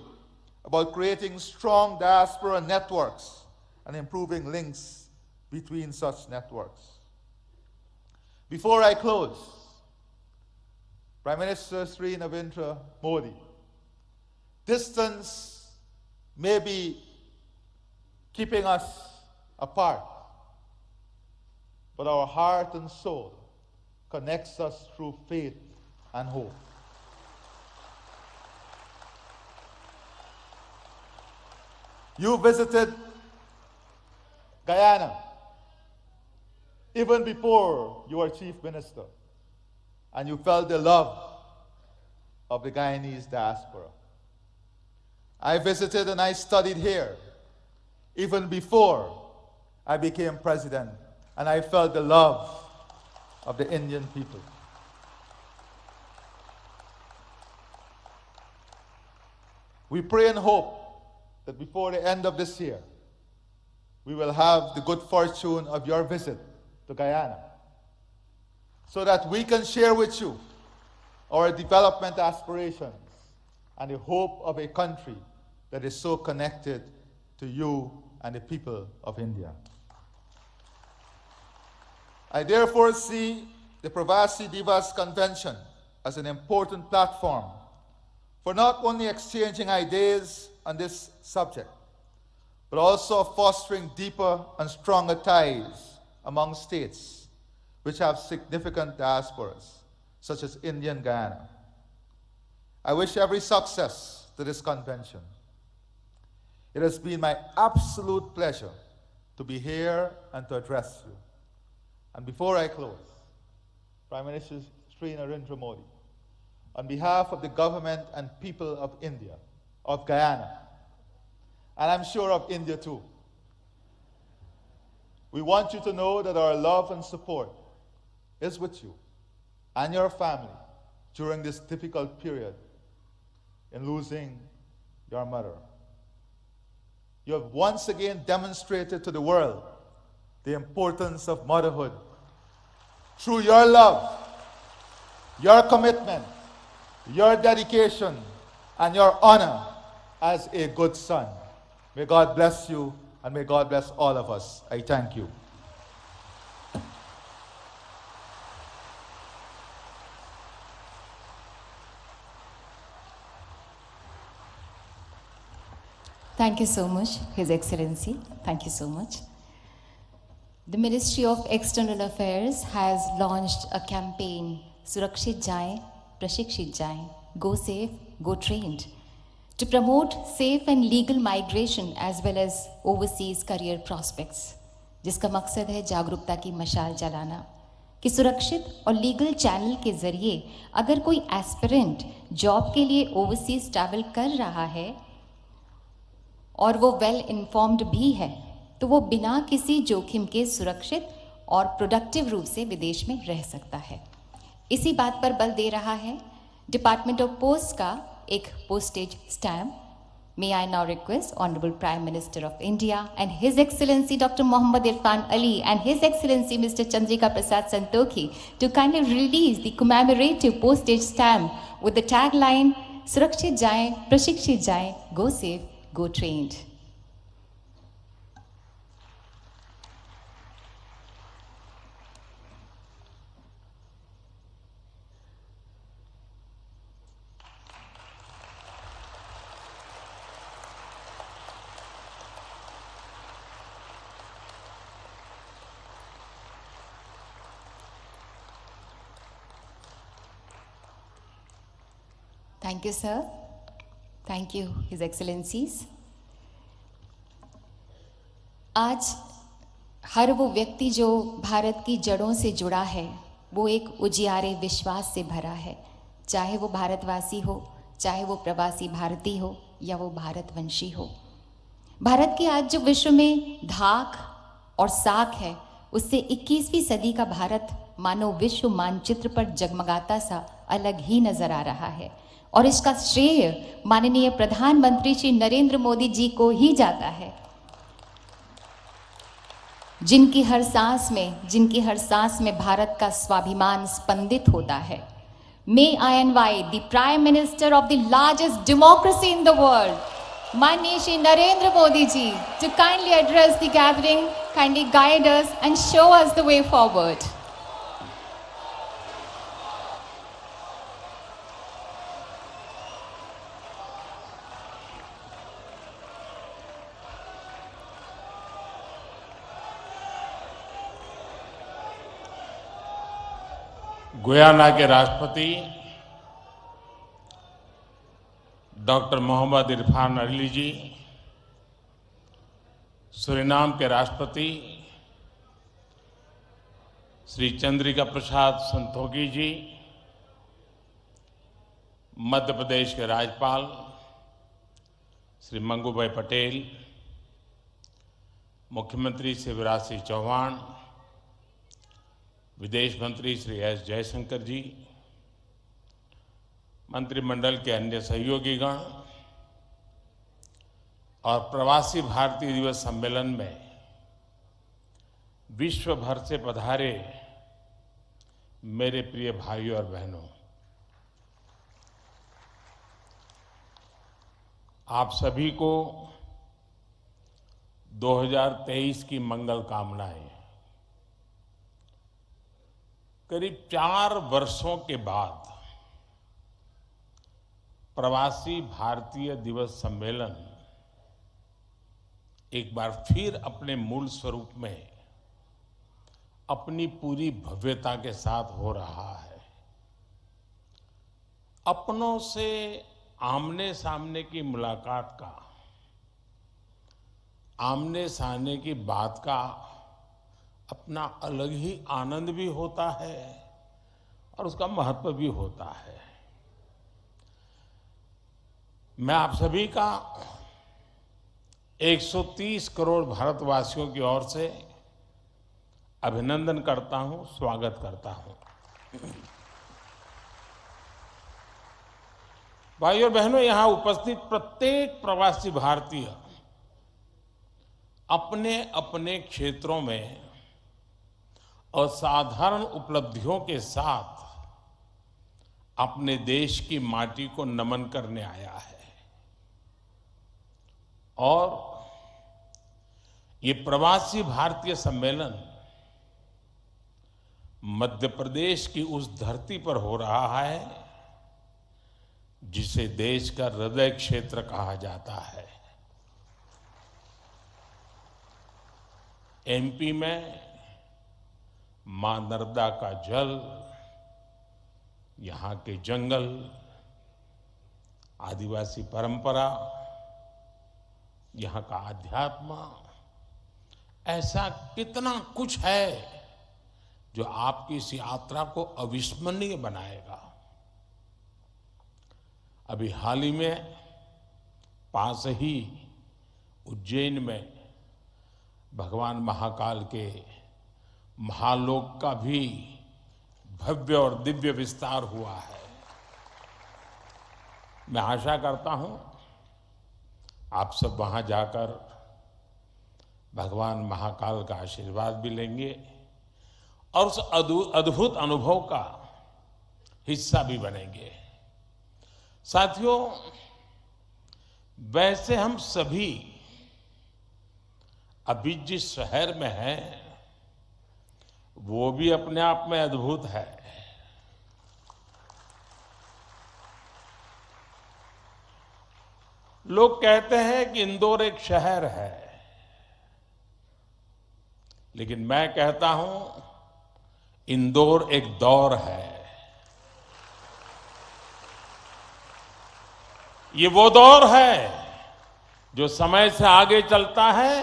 about creating strong diaspora networks and improving links between such networks. Before I close, Prime Minister Sri Narendra Modi, distance may be keeping us apart, but our heart and soul connects us through faith and hope. You visited Guyana even before you were Chief Minister, and you felt the love of the Guyanese diaspora. I visited and I studied here even before I became president, and I felt the love of the Indian people. We pray and hope that before the end of this year, we will have the good fortune of your visit to Guyana, so that we can share with you our development aspirations and the hope of a country that is so connected to you and the people of India. I therefore see the Pravasi Divas Convention as an important platform for not only exchanging ideas on this subject, but also fostering deeper and stronger ties among states which have significant diasporas, such as India and Guyana. I wish every success to this convention. It has been my absolute pleasure to be here and to address you. And before I close, Prime Minister Sri Narendra Modi, on behalf of the government and people of India, of Guyana, and I'm sure of India too, we want you to know that our love and support is with you and your family during this difficult period in losing your mother. You have once again demonstrated to the world the importance of motherhood through your love, your commitment, your dedication, and your honor as a good son. May God bless you, and may God bless all of us. I thank you. Thank you so much, His Excellency. Thank you so much. The Ministry of External Affairs has launched a campaign, Surakshit Jaye, Prashikshit Jaye, Go Safe, Go Trained, to promote safe and legal migration as well as overseas career prospects, जिसका मकसद है जागरूकता की मशाल जलाना कि सुरक्षित और लीगल चैनल के जरिए अगर कोई एस्पिरेंट जॉब के लिए ओवरसीज ट्रैवल कर रहा है और वो वेल इन्फॉर्म्ड भी है, तो वो बिना किसी जोखिम के सुरक्षित और प्रोडक्टिव रूप से विदेश में रह सकता है. इसी बात पर बल दे रहा है डिपार्टमेंट ऑफ पोस्ट का एक postage stamp. May I now request Honorable Prime Minister of India and His Excellency Dr. Mohammad Irfan Ali and His Excellency Mr. Chandrika Prasad Santokhi to kindly release the commemorative postage stamp with the tagline "Surakshit jaye, prashikshit jaye, go safe, go trained." Thank you, sir. Thank you, His Excellencies. आज हर वो व्यक्ति जो भारत की जड़ों से जुड़ा है वो एक उजियारे विश्वास से भरा है, चाहे वो भारतवासी हो, चाहे वो प्रवासी भारतीय हो या वो भारतवंशी हो। भारत की आज जो विश्व में धाक और साख है उससे 21वीं सदी का भारत मानो विश्व मानचित्र पर जगमगाता सा अलग ही नजर आ रहा है और इसका श्रेय माननीय प्रधानमंत्री श्री नरेंद्र मोदी जी को ही जाता है, जिनकी हर सांस में भारत का स्वाभिमान स्पंदित होता है। May I invite the Prime Minister of the largest democracy in the world, माननीय Shri Narendra Modi ji, to kindly address the gathering, kindly guide us and show us the way forward. Guyana के राष्ट्रपति डॉक्टर मोहम्मद इरफान अली जी, सूरीनाम के राष्ट्रपति श्री चंद्रिका प्रसाद संतोखी जी, मध्य प्रदेश के राज्यपाल श्री मंगूभाई पटेल, मुख्यमंत्री शिवराज सिंह चौहान, विदेश मंत्री श्री एस जयशंकर जी, मंत्रिमंडल के अन्य सहयोगीगण और प्रवासी भारतीय दिवस सम्मेलन में विश्व भर से पधारे मेरे प्रिय भाइयों और बहनों, आप सभी को 2023 की मंगल कामनाएं। करीब 4 वर्षों के बाद प्रवासी भारतीय दिवस सम्मेलन एक बार फिर अपने मूल स्वरूप में अपनी पूरी भव्यता के साथ हो रहा है। अपनों से आमने सामने की मुलाकात का, आमने सामने की बात का अपना अलग ही आनंद भी होता है और उसका महत्व भी होता है। मैं आप सभी का 130 करोड़ भारतवासियों की ओर से अभिनंदन करता हूं, स्वागत करता हूं। भाइयों और बहनों, यहां उपस्थित प्रत्येक प्रवासी भारतीय अपने अपने क्षेत्रों में असाधारण उपलब्धियों के साथ अपने देश की माटी को नमन करने आया है और ये प्रवासी भारतीय सम्मेलन मध्य प्रदेश की उस धरती पर हो रहा है जिसे देश का हृदय क्षेत्र कहा जाता है। एमपी में मां नर्मदा का जल, यहाँ के जंगल, आदिवासी परंपरा, यहाँ का आध्यात्म, ऐसा कितना कुछ है जो आपकी इस यात्रा को अविस्मरणीय बनाएगा। अभी हाल ही में पास ही उज्जैन में भगवान महाकाल के महालोक का भी भव्य और दिव्य विस्तार हुआ है। मैं आशा करता हूं आप सब वहां जाकर भगवान महाकाल का आशीर्वाद भी लेंगे और उस अद्भुत अनुभव का हिस्सा भी बनेंगे। साथियों, वैसे हम सभी अभी जिस शहर में हैं वो भी अपने आप में अद्भुत है। लोग कहते हैं कि इंदौर एक शहर है, लेकिन मैं कहता हूं इंदौर एक दौर है। ये वो दौर है जो समय से आगे चलता है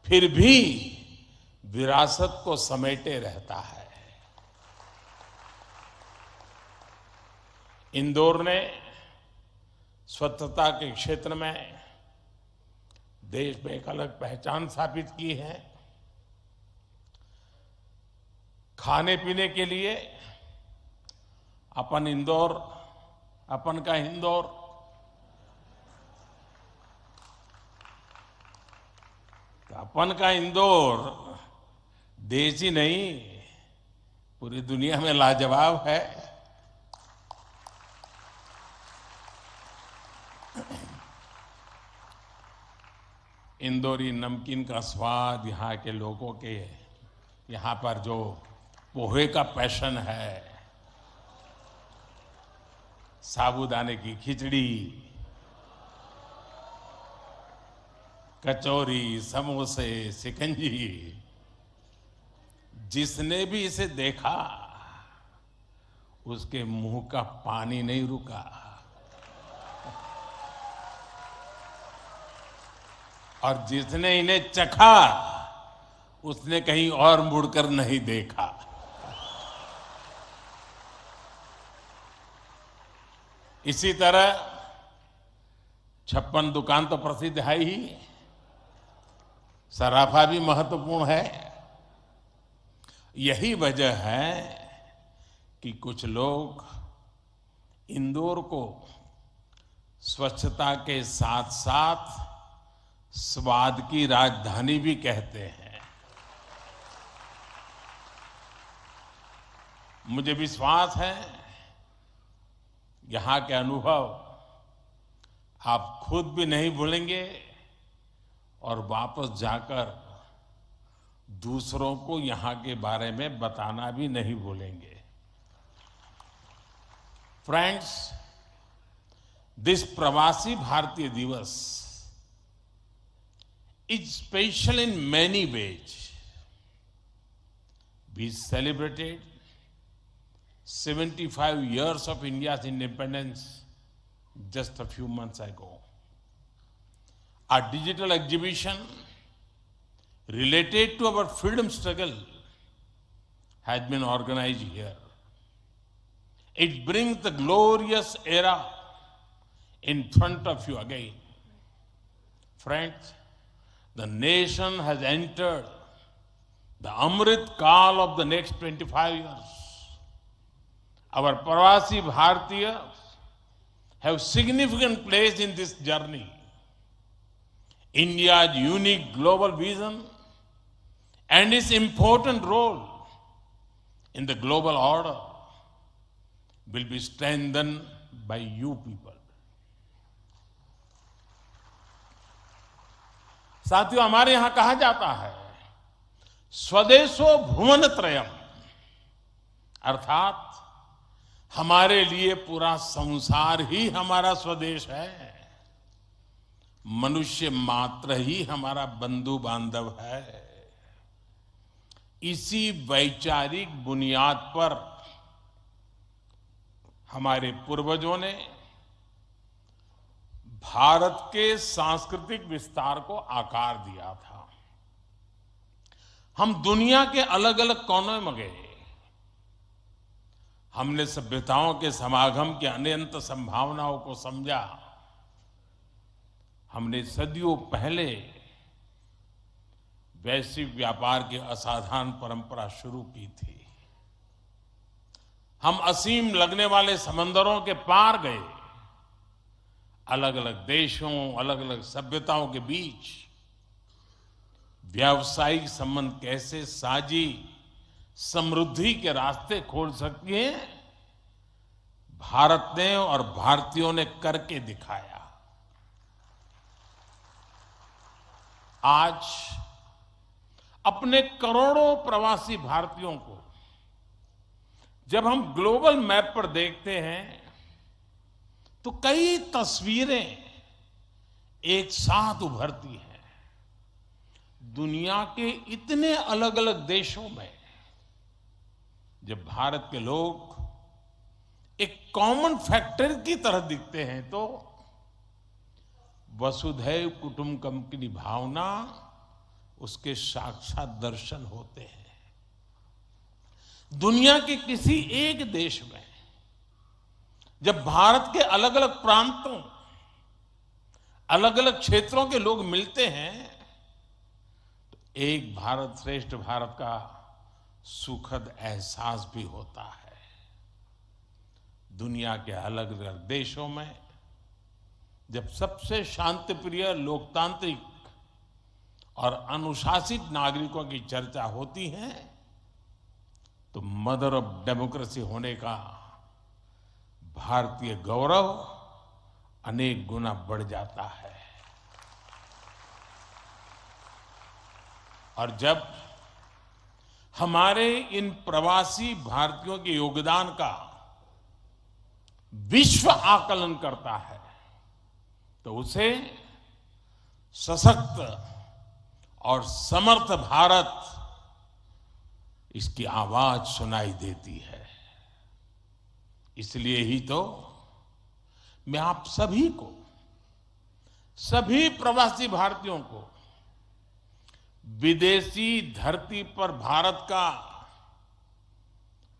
फिर भी विरासत को समेटे रहता है। इंदौर ने स्वच्छता के क्षेत्र में देश में एक अलग पहचान स्थापित की है। खाने पीने के लिए अपन इंदौर, अपन का इंदौर, अपन का इंदौर देश ही नहीं पूरी दुनिया में लाजवाब है। इंदौरी नमकीन का स्वाद, यहाँ के लोगों के यहाँ पर जो पोहे का पैशन है, साबूदाने की खिचड़ी, कचौरी, समोसे, शिकंजी, जिसने भी इसे देखा उसके मुंह का पानी नहीं रुका। और जिसने इन्हें चखा उसने कहीं और मुड़कर नहीं देखा। इसी तरह 56 दुकान तो प्रसिद्ध है ही, सराफा भी महत्वपूर्ण है। यही वजह है कि कुछ लोग इंदौर को स्वच्छता के साथ साथ स्वाद की राजधानी भी कहते हैं। मुझे विश्वास है यहाँ के अनुभव आप खुद भी नहीं भूलेंगे और वापस जाकर दूसरों को यहाँ के बारे में बताना भी नहीं भूलेंगे। फ्रेंड्स, दिस प्रवासी भारतीय दिवस is special in many ways. We celebrated 75 years of India's independence just a few months ago. Our digital exhibition related to our freedom struggle has been organized here. It brings the glorious era in front of you again. Friends, the nation has entered the Amrit Kaal of the next 25 years. Our Pravasi Bharatiyas have significant place in this journey. India's unique global vision and its important role in the global order will be strengthened by you people. साथियों, हमारे यहां कहा जाता है स्वदेशो भुवन त्रयम, अर्थात हमारे लिए पूरा संसार ही हमारा स्वदेश है। मनुष्य मात्र ही हमारा बंधु बांधव है। इसी वैचारिक बुनियाद पर हमारे पूर्वजों ने भारत के सांस्कृतिक विस्तार को आकार दिया था। हम दुनिया के अलग अलग कोनों में गए। हमने सभ्यताओं के समागम की अनंत संभावनाओं को समझा। हमने सदियों पहले वैश्विक व्यापार की असाधारण परंपरा शुरू की थी। हम असीम लगने वाले समंदरों के पार गए, अलग अलग देशों, अलग अलग सभ्यताओं के बीच व्यावसायिक संबंध कैसे साझी समृद्धि के रास्ते खोल सकती है, भारत ने और भारतीयों ने करके दिखाया। आज अपने करोड़ों प्रवासी भारतीयों को जब हम ग्लोबल मैप पर देखते हैं तो कई तस्वीरें एक साथ उभरती हैं। दुनिया के इतने अलग अलग देशों में जब भारत के लोग एक कॉमन फैक्टर की तरह दिखते हैं तो वसुधैव कुटुंबकम की भावना उसके साक्षात दर्शन होते हैं। दुनिया के किसी एक देश में जब भारत के अलग अलग प्रांतों, अलग अलग क्षेत्रों के लोग मिलते हैं तो एक भारत श्रेष्ठ भारत का सुखद एहसास भी होता है। दुनिया के अलग अलग देशों में जब सबसे शांतिप्रिय, लोकतांत्रिक और अनुशासित नागरिकों की चर्चा होती है तो मदर ऑफ डेमोक्रेसी होने का भारतीय गौरव अनेक गुना बढ़ जाता है। और जब हमारे इन प्रवासी भारतीयों के योगदान का विश्व आकलन करता है तो उसे सशक्त और समर्थ भारत, इसकी आवाज सुनाई देती है। इसलिए ही तो मैं आप सभी को, सभी प्रवासी भारतीयों को विदेशी धरती पर भारत का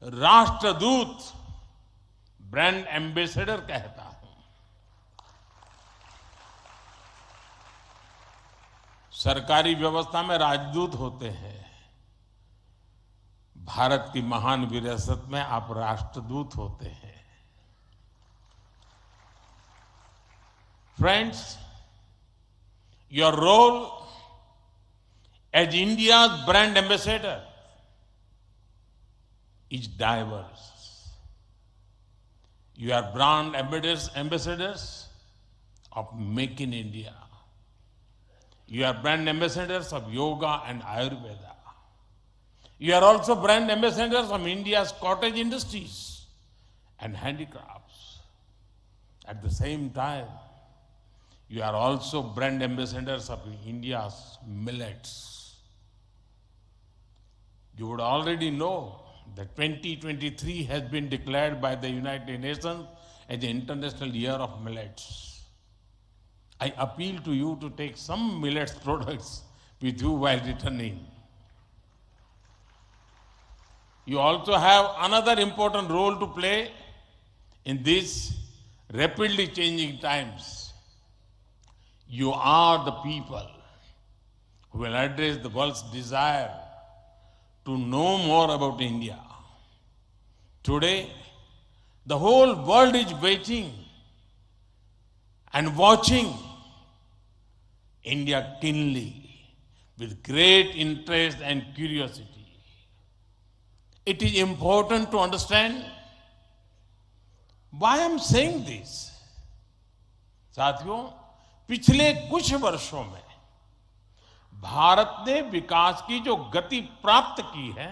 राष्ट्रदूत, ब्रांड एम्बेसडर कहता हूं। सरकारी व्यवस्था में राजदूत होते हैं, भारत की महान विरासत में आप राष्ट्रदूत होते हैं। Friends, your role as India's brand ambassador is diverse. You are brand ambassadors of Make in India. You are brand ambassadors of yoga and Ayurveda. You are also brand ambassadors of India's cottage industries and handicrafts. At the same time, you are also brand ambassadors of India's millets. You would already know that 2023 has been declared by the United Nations as the International Year of Millets. I appeal to you to take some millets products with you while returning. You also have another important role to play in these rapidly changing times. You are the people who will address the world's desire to know more about India. Today, the whole world is waiting and watching India keenly with great interest and curiosity. It is important to understand why I am saying this. साथियों, पिछले कुछ वर्षों में भारत ने विकास की जो गति प्राप्त की है,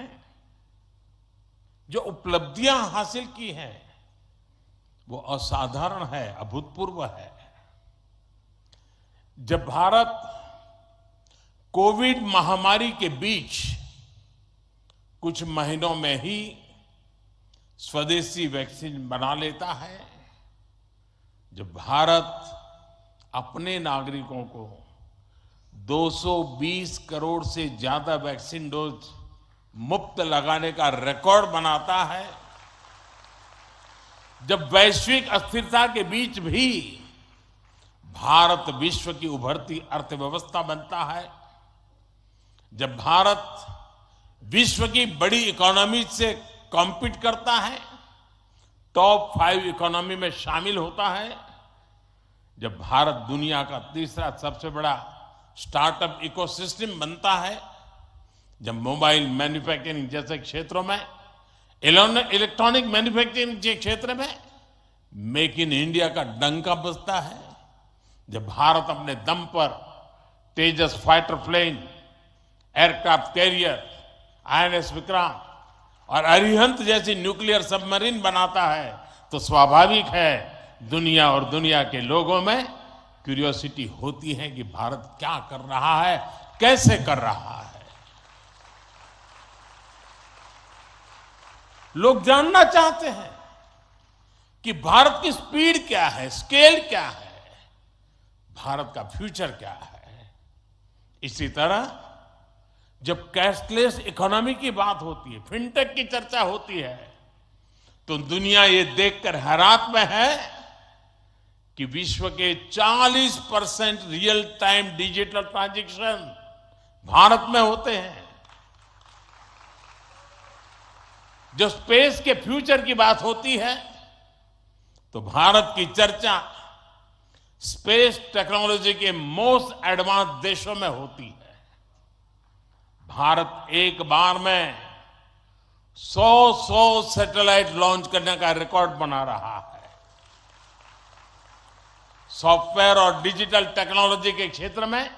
जो उपलब्धियां हासिल की हैं, वो असाधारण है, अभूतपूर्व है। जब भारत कोविड महामारी के बीच कुछ महीनों में ही स्वदेशी वैक्सीन बना लेता है, जब भारत अपने नागरिकों को 220 करोड़ से ज्यादा वैक्सीन डोज मुफ्त लगाने का रिकॉर्ड बनाता है, जब वैश्विक अस्थिरता के बीच भी भारत विश्व की उभरती अर्थव्यवस्था बनता है, जब भारत विश्व की बड़ी इकोनॉमी से कॉम्पीट करता है, टॉप 5 इकोनॉमी में शामिल होता है, जब भारत दुनिया का तीसरा सबसे बड़ा स्टार्टअप इकोसिस्टम बनता है, जब मोबाइल मैन्युफैक्चरिंग जैसे क्षेत्रों में, इलेक्ट्रॉनिक मैन्युफैक्चरिंग के क्षेत्र में मेक इन इंडिया का डंका बजता है, जब भारत अपने दम पर Tejas fighter plane, aircraft carrier, INS Vikrant और अरिहंत जैसी न्यूक्लियर सबमरीन बनाता है, तो स्वाभाविक है दुनिया और दुनिया के लोगों में क्यूरियोसिटी होती है कि भारत क्या कर रहा है, कैसे कर रहा है। लोग जानना चाहते हैं कि भारत की स्पीड क्या है, स्केल क्या है, भारत का फ्यूचर क्या है। इसी तरह जब कैशलेस इकोनॉमी की बात होती है, फिनटेक की चर्चा होती है, तो दुनिया ये देखकर हैरात में है कि विश्व के 40% real time digital transaction Bharat में होते हैं। जो स्पेस के फ्यूचर की बात होती है, तो भारत की चर्चा स्पेस टेक्नोलॉजी के मोस्ट एडवांस देशों में होती है। भारत एक बार में 100 सैटेलाइट लॉन्च करने का रिकॉर्ड बना रहा है। सॉफ्टवेयर और डिजिटल टेक्नोलॉजी के क्षेत्र में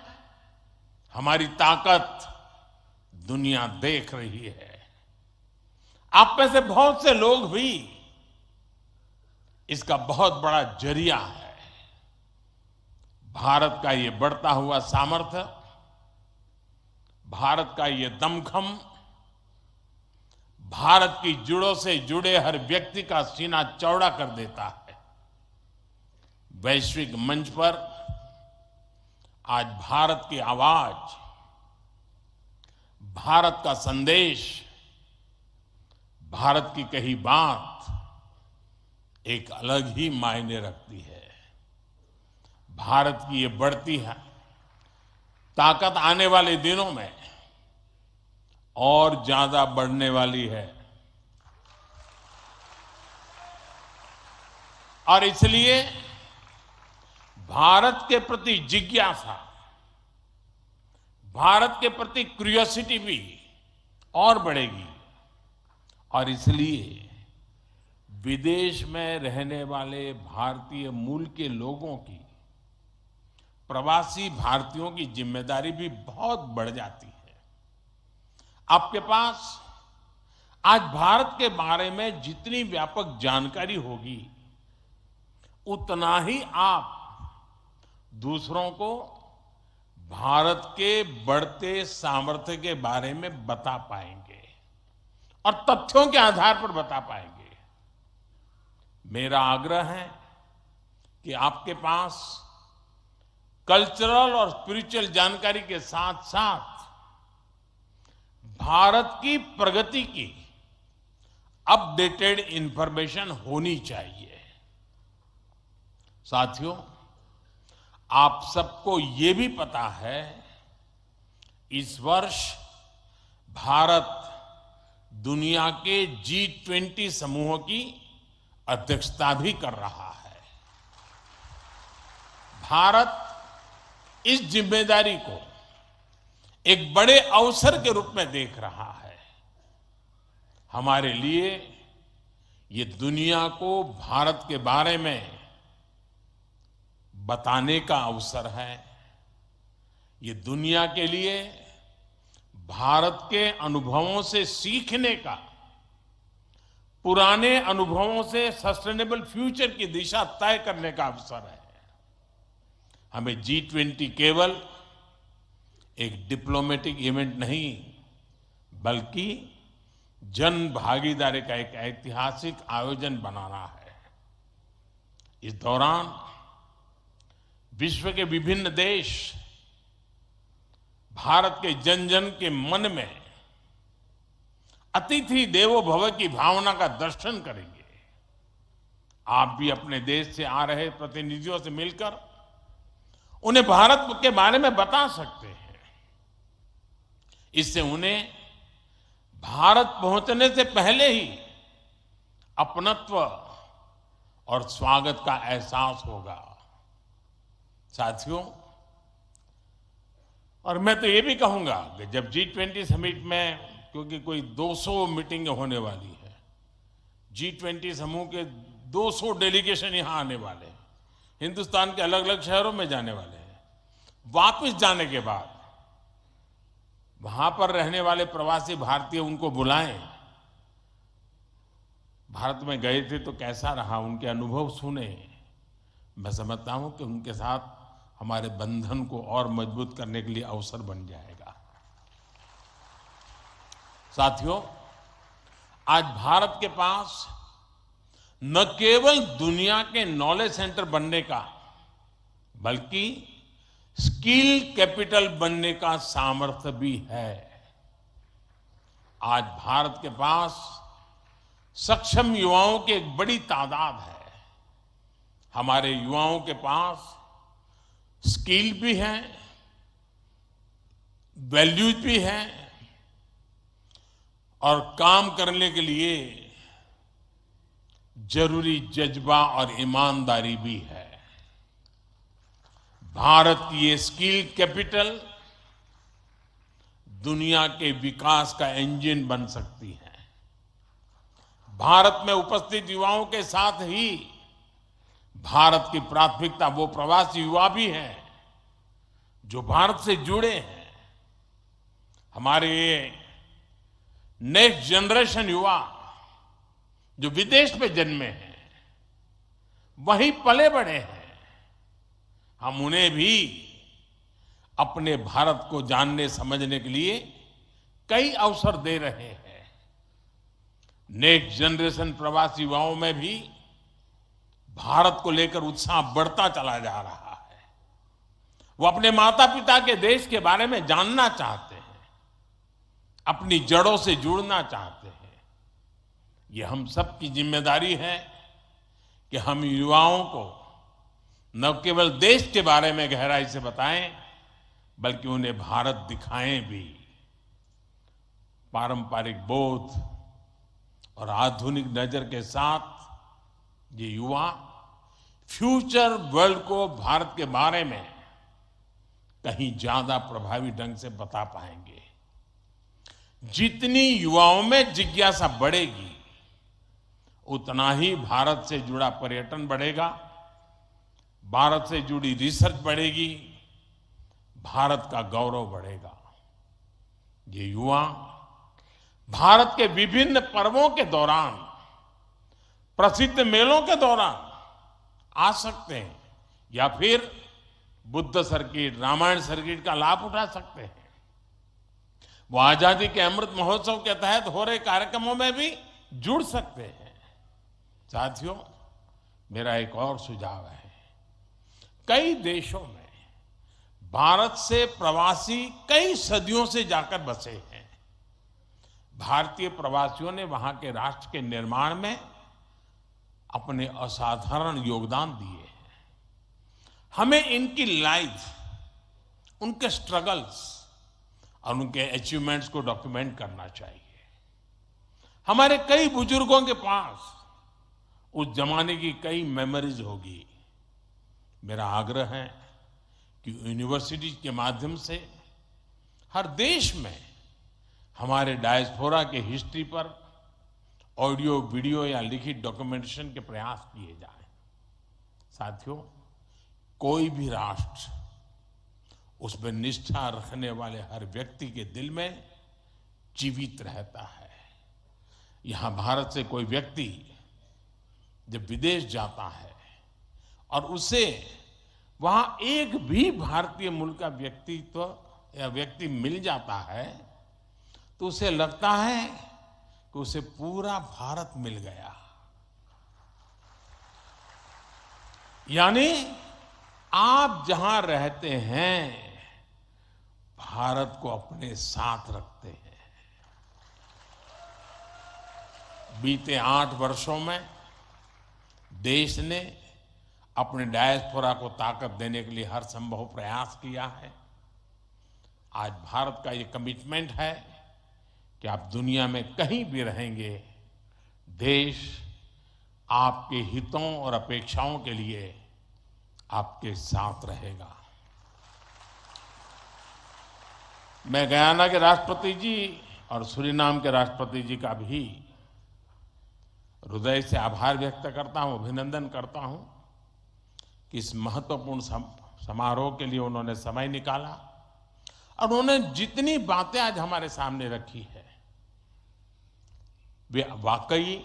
हमारी ताकत दुनिया देख रही है। आप में से बहुत से लोग भी इसका बहुत बड़ा जरिया है। भारत का ये बढ़ता हुआ सामर्थ्य, भारत का ये दमखम, भारत की जड़ों से जुड़े हर व्यक्ति का सीना चौड़ा कर देता है। वैश्विक मंच पर आज भारत की आवाज, भारत का संदेश, भारत की कही बात एक अलग ही मायने रखती है। भारत की ये बढ़ती है ताकत आने वाले दिनों में और ज्यादा बढ़ने वाली है, और इसलिए भारत के प्रति जिज्ञासा, भारत के प्रति क्यूरियोसिटी भी और बढ़ेगी। और इसलिए विदेश में रहने वाले भारतीय मूल के लोगों की, प्रवासी भारतीयों की जिम्मेदारी भी बहुत बढ़ जाती है। आपके पास आज भारत के बारे में जितनी व्यापक जानकारी होगी, उतना ही आप दूसरों को भारत के बढ़ते सामर्थ्य के बारे में बता पाएंगे और तथ्यों के आधार पर बता पाएंगे। मेरा आग्रह है कि आपके पास कल्चरल और स्पिरिचुअल जानकारी के साथ साथ भारत की प्रगति की अपडेटेड इंफॉर्मेशन होनी चाहिए। साथियों, आप सबको ये भी पता है, इस वर्ष भारत दुनिया के G20 समूह की अध्यक्षता भी कर रहा है। भारत इस जिम्मेदारी को एक बड़े अवसर के रूप में देख रहा है। हमारे लिए ये दुनिया को भारत के बारे में बताने का अवसर है। ये दुनिया के लिए भारत के अनुभवों से सीखने का, पुराने अनुभवों से सस्टेनेबल फ्यूचर की दिशा तय करने का अवसर है। हमें G20 केवल एक डिप्लोमेटिक इवेंट नहीं, बल्कि जन भागीदारी का एक ऐतिहासिक आयोजन बनाना है। इस दौरान विश्व के विभिन्न देश भारत के जन जन के मन में अतिथि देवो भव की भावना का दर्शन करेंगे। आप भी अपने देश से आ रहे प्रतिनिधियों से मिलकर उन्हें भारत के बारे में बता सकते हैं। इससे उन्हें भारत पहुंचने से पहले ही अपनत्व और स्वागत का एहसास होगा। साथियों, और मैं तो ये भी कहूंगा कि जब G20 समिट में, क्योंकि कोई 200 मीटिंगें होने वाली है, G20 समूह के 200 डेलीगेशन यहां आने वाले हैं, हिंदुस्तान के अलग अलग शहरों में जाने वाले हैं। वापस जाने के बाद वहां पर रहने वाले प्रवासी भारतीय उनको बुलाएं, भारत में गए थे तो कैसा रहा, उनके अनुभव सुने। मैं समझता हूं कि उनके साथ हमारे बंधन को और मजबूत करने के लिए अवसर बन जाएगा। साथियों, आज भारत के पास न केवल दुनिया के नॉलेज सेंटर बनने का, बल्कि स्किल कैपिटल बनने का सामर्थ्य भी है। आज भारत के पास सक्षम युवाओं की एक बड़ी तादाद है। हमारे युवाओं के पास स्किल भी है, वैल्यूज भी है और काम करने के लिए जरूरी जज्बा और ईमानदारी भी है। भारत की ये स्किल कैपिटल दुनिया के विकास का इंजन बन सकती है। भारत में उपस्थित युवाओं के साथ ही भारत की प्राथमिकता वो प्रवासी युवा भी हैं जो भारत से जुड़े हैं। हमारे नेक्स्ट जनरेशन युवा जो विदेश में जन्मे हैं, वहीं पले बड़े हैं, हम उन्हें भी अपने भारत को जानने समझने के लिए कई अवसर दे रहे हैं। नेक्स्ट जनरेशन प्रवासी युवाओं में भी भारत को लेकर उत्साह बढ़ता चला जा रहा है। वो अपने माता पिता के देश के बारे में जानना चाहते हैं, अपनी जड़ों से जुड़ना चाहते हैं। ये हम सब की जिम्मेदारी है कि हम युवाओं को न केवल देश के बारे में गहराई से बताएं, बल्कि उन्हें भारत दिखाएं भी। पारंपरिक बोध और आधुनिक नजर के साथ ये युवा फ्यूचर वर्ल्ड को भारत के बारे में कहीं ज्यादा प्रभावी ढंग से बता पाएंगे। जितनी युवाओं में जिज्ञासा बढ़ेगी, उतना ही भारत से जुड़ा पर्यटन बढ़ेगा, भारत से जुड़ी रिसर्च बढ़ेगी, भारत का गौरव बढ़ेगा। ये युवा भारत के विभिन्न पर्वों के दौरान, प्रसिद्ध मेलों के दौरान आ सकते हैं या फिर बुद्ध सर्किट, रामायण सर्किट का लाभ उठा सकते हैं। वो आजादी के अमृत महोत्सव के तहत हो रहे कार्यक्रमों में भी जुड़ सकते हैं। साथियों, मेरा एक और सुझाव है। कई देशों में भारत से प्रवासी कई सदियों से जाकर बसे हैं। भारतीय प्रवासियों ने वहां के राष्ट्र के निर्माण में अपने असाधारण योगदान दिए हैं। हमें इनकी लाइफ, उनके स्ट्रगल्स और उनके अचीवमेंट्स को डॉक्यूमेंट करना चाहिए। हमारे कई बुजुर्गों के पास उस जमाने की कई मेमोरीज होगी। मेरा आग्रह है कि यूनिवर्सिटी के माध्यम से हर देश में हमारे डायस्पोरा के हिस्ट्री पर ऑडियो, वीडियो या लिखित डॉक्यूमेंटेशन के प्रयास किए जाएं। साथियों, कोई भी राष्ट्र उसमें निष्ठा रखने वाले हर व्यक्ति के दिल में जीवित रहता है। यहां भारत से कोई व्यक्ति जब विदेश जाता है और उसे वहां एक भी भारतीय मूल का व्यक्तित्व या व्यक्ति मिल जाता है, तो उसे लगता है कि उसे पूरा भारत मिल गया। यानी आप जहां रहते हैं, भारत को अपने साथ रखते हैं। बीते 8 वर्षों में देश ने अपने डायस्पोरा को ताकत देने के लिए हर संभव प्रयास किया है। आज भारत का ये कमिटमेंट है कि आप दुनिया में कहीं भी रहेंगे, देश आपके हितों और अपेक्षाओं के लिए आपके साथ रहेगा। मैं गयाना के राष्ट्रपति जी और सूरीनाम के राष्ट्रपति जी का भी हृदय से आभार व्यक्त करता हूं, अभिनंदन करता हूं कि इस महत्वपूर्ण समारोह के लिए उन्होंने समय निकाला और उन्होंने जितनी बातें आज हमारे सामने रखी है वे वाकई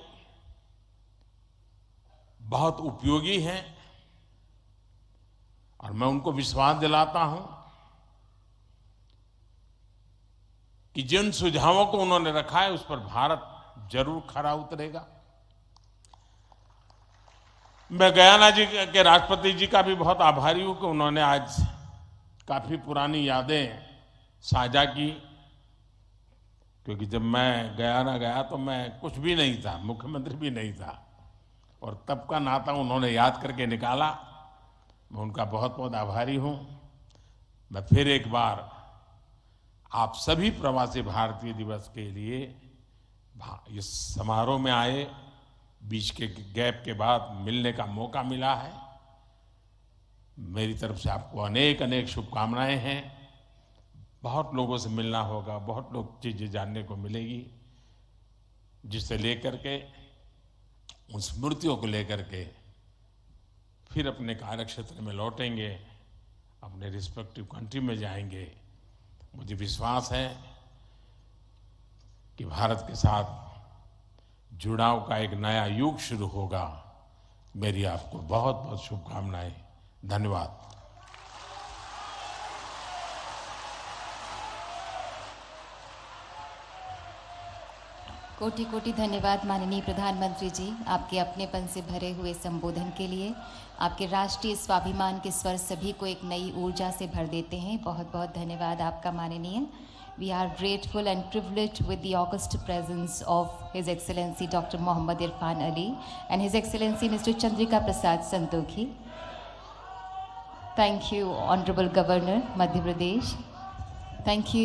बहुत उपयोगी हैं और मैं उनको विश्वास दिलाता हूं कि जिन सुझावों को उन्होंने रखा है उस पर भारत जरूर खरा उतरेगा। मैं गयाना जी के राष्ट्रपति जी का भी बहुत आभारी हूं कि उन्होंने आज काफी पुरानी यादें साझा की, क्योंकि जब मैं गयाना गया तो मैं कुछ भी नहीं था, मुख्यमंत्री भी नहीं था, और तब का नाता उन्होंने याद करके निकाला। मैं उनका बहुत बहुत आभारी हूं। मैं फिर एक बार आप सभी प्रवासी भारतीय दिवस के लिए इस समारोह में आए, बीच के गैप के बाद मिलने का मौका मिला है। मेरी तरफ से आपको अनेक अनेक शुभकामनाएं हैं। बहुत लोगों से मिलना होगा, बहुत लोग चीजें जानने को मिलेगी, जिससे लेकर के उन स्मृतियों को लेकर के फिर अपने कार्यक्षेत्र में लौटेंगे, अपने रिस्पेक्टिव कंट्री में जाएंगे। मुझे विश्वास है कि भारत के साथ जुड़ाव का एक नया युग शुरू होगा। मेरी आपको बहुत बहुत शुभकामनाएं। धन्यवाद। कोटि कोटि धन्यवाद माननीय प्रधानमंत्री जी, आपके अपनेपन से भरे हुए संबोधन के लिए। आपके राष्ट्रीय स्वाभिमान के स्वर सभी को एक नई ऊर्जा से भर देते हैं। बहुत बहुत धन्यवाद आपका माननीय। We are grateful and privileged with the august presence of His Excellency Dr. Mohammad Irfan Ali and His Excellency Mr. Chandrika Prasad Santokhi. Thank you, Honorable Governor, Madhya Pradesh. Thank you.